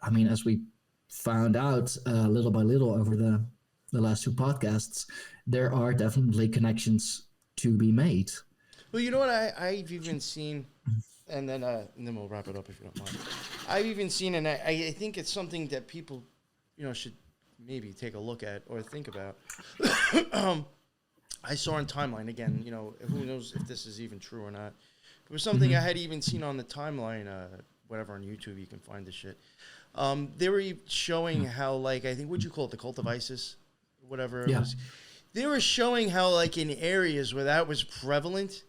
I mean, as we found out little by little over the last two podcasts, there are definitely connections to be made. Well, you know what I've even seen, and then we'll wrap it up if you don't mind. I've even seen, and I think it's something that people, should maybe take a look at or think about. I saw on timeline again. Who knows if this is even true or not. It was something I had even seen on the timeline, whatever on YouTube you can find this shit. They were showing how, like, I think, what'd you call it, the cult of Isis, whatever it was. They were showing how, like, in areas where that was prevalent,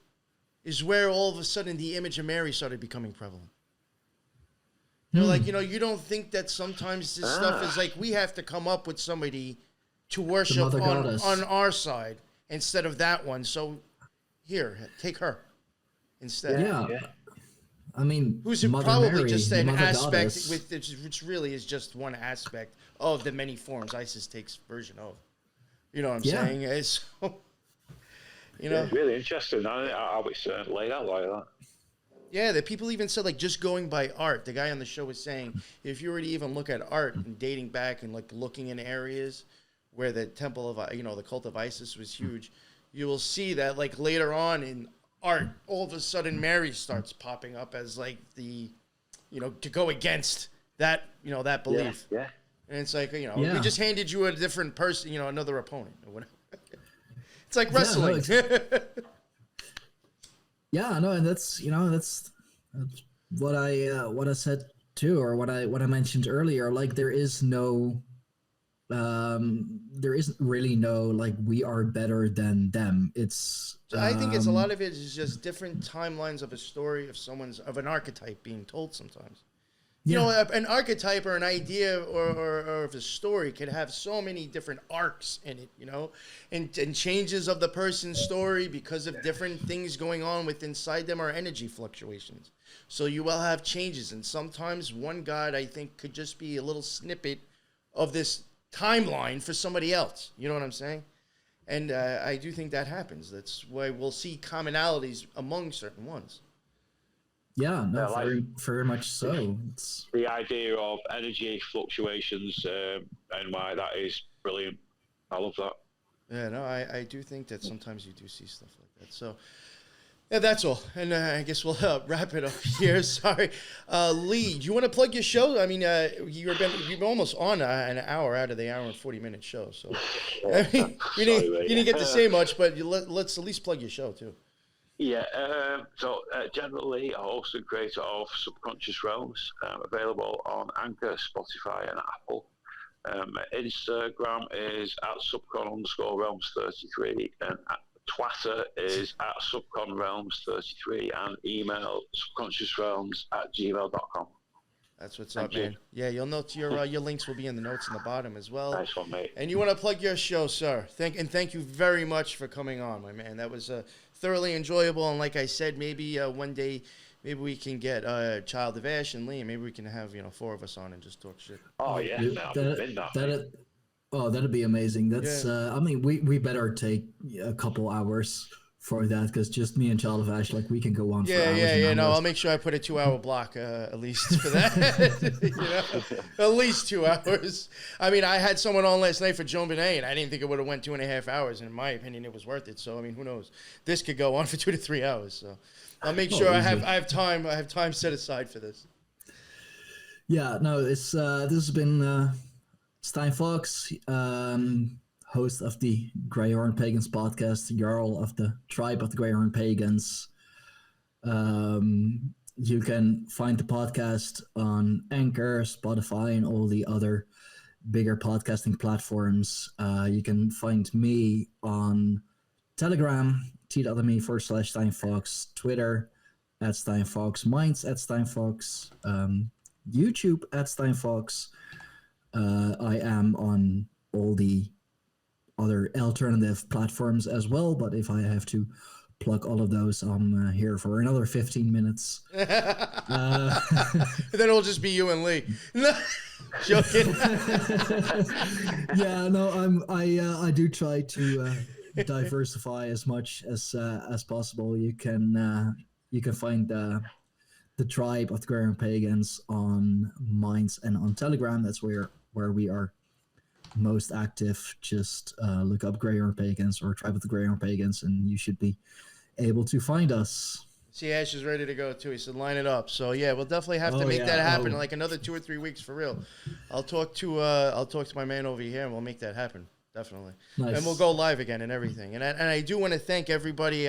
is where all of a sudden the image of Mary started becoming prevalent. Like, you don't think that sometimes this stuff is like, we have to come up with somebody to worship on our side instead of that one. So here, take her instead. Yeah. I mean, who's Mother probably Mary, just an aspect goddess. which really is just one aspect of the many forms ISIS takes version of. You know what I'm saying? It's It's really interesting. I would certainly laid out like that. Yeah, that people even said, like, just going by art. The guy on the show was saying, if you were to even look at art and dating back and, like, looking in areas where the temple of, the cult of Isis was huge, you will see that, like, later on in art, all of a sudden Mary starts popping up as, like, the, to go against that, that belief. Yeah. And it's like, you know, Yeah. we just handed you a different person, you know, another opponent or whatever. It's like wrestling. Yeah, no, and that's, you know, that's what I said too, or what I mentioned earlier. Like there isn't really no like we are better than them. It's So I think it's a lot of it is just different timelines of a story of an archetype being told sometimes. You know, an archetype or an idea or of a story could have so many different arcs in it, you know, and changes of the person's story because of different things going on with inside them or energy fluctuations. So you will have changes. And sometimes one god, I think, could just be a little snippet of this timeline for somebody else. You know what I'm saying? And I do think that happens. That's why we'll see commonalities among certain ones. Yeah, no, Yeah, like- very much so. It's, The idea of energy fluctuations and why that is brilliant. I love that. Yeah, no, I do think that sometimes you do see stuff like that. So, yeah, that's all. And I guess we'll wrap it up here. Sorry. Lee, do you want to plug your show? I mean, you've been almost on an hour out of the hour and 40-minute show. So, I mean, you didn't get to say much, but let's at least plug your show, too. Yeah, so generally a host and creator of Subconscious Realms, available on Anchor, Spotify and Apple. Instagram is at subcon_realms33 and Twitter is at subconrealms33 and email subconsciousrealms@gmail.com. That's what's up, man. Yeah, you'll note your links will be in the notes in the bottom as well. Nice one, mate. And you want to plug your show, sir. Thank you very much for coming on, my man. That was thoroughly enjoyable. And like I said, maybe one day, maybe we can get Child of Ash and Lee, and maybe we can have 4 of us on and just talk shit. Oh yeah, that'd be amazing. That's I mean, we better take a couple hours for that, because just me and Child of Ash, like, we can go on for hours. Yeah. No, I'll make sure I put a 2-hour block at least for that. At least 2 hours. I mean, I had someone on last night for Joan Benet, and I didn't think it would have went 2.5 hours. And in my opinion, it was worth it. So I mean, who knows? This could go on for 2 to 3 hours. So I'll make sure I have time set aside for this. Yeah, no, it's this has been StijnFawkes, host of the Greyhorn Pagans podcast, Jarl of the Tribe of the Greyhorn Pagans. You can find the podcast on Anchor, Spotify, and all the other bigger podcasting platforms. You can find me on Telegram, t.me/StijnFawkes, Twitter @StijnFawkes, Minds @StijnFawkes, YouTube @StijnFawkes. I am on all the other alternative platforms as well, but if I have to plug all of those, I'm here for another 15 minutes. Then it'll just be you and Lee. Joking. Yeah, no, I do try to diversify as much as possible. You can find the Tribe of the Greyhorn Pagans on Minds and on Telegram. That's where we are most active. Just look up Greyhorn Pagans or Tribe of the Greyhorn Pagans, and you should be able to find us. See, Ash is ready to go too. He said, "Line it up." So yeah, we'll definitely have to make that happen in like another 2 or 3 weeks for real. I'll talk to my man over here, and we'll make that happen. Definitely. Nice. And we'll go live again and everything. And I do want to thank everybody.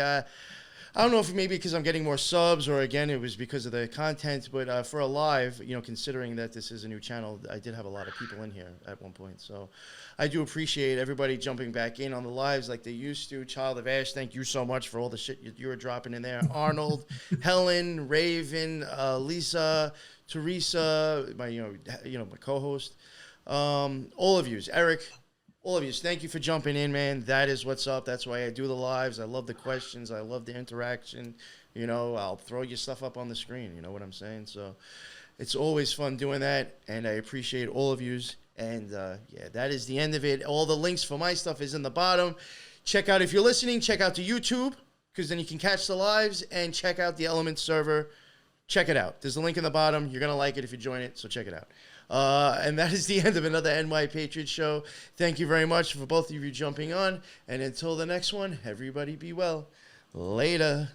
I don't know if maybe because I'm getting more subs or again it was because of the content, but for a live, considering that this is a new channel, I did have a lot of people in here at one point. So I do appreciate everybody jumping back in on the lives like they used to. Child of Ash, thank you so much for all the shit you were dropping in there. Arnold, Helen, Raven, Lisa, Teresa, my my co-host, all of yous, Eric. All of you, thank you for jumping in, man. That is what's up. That's why I do the lives. I love the questions. I love the interaction. I'll throw your stuff up on the screen. You know what I'm saying? So it's always fun doing that, and I appreciate all of yous. And, that is the end of it. All the links for my stuff is in the bottom. Check out, if you're listening, check out the YouTube, because then you can catch the lives, and check out the Element server. Check it out. There's a link in the bottom. You're going to like it if you join it, so check it out. And that is the end of another NY Patriot show. Thank you very much for both of you jumping on. And until the next one, everybody be well. Later.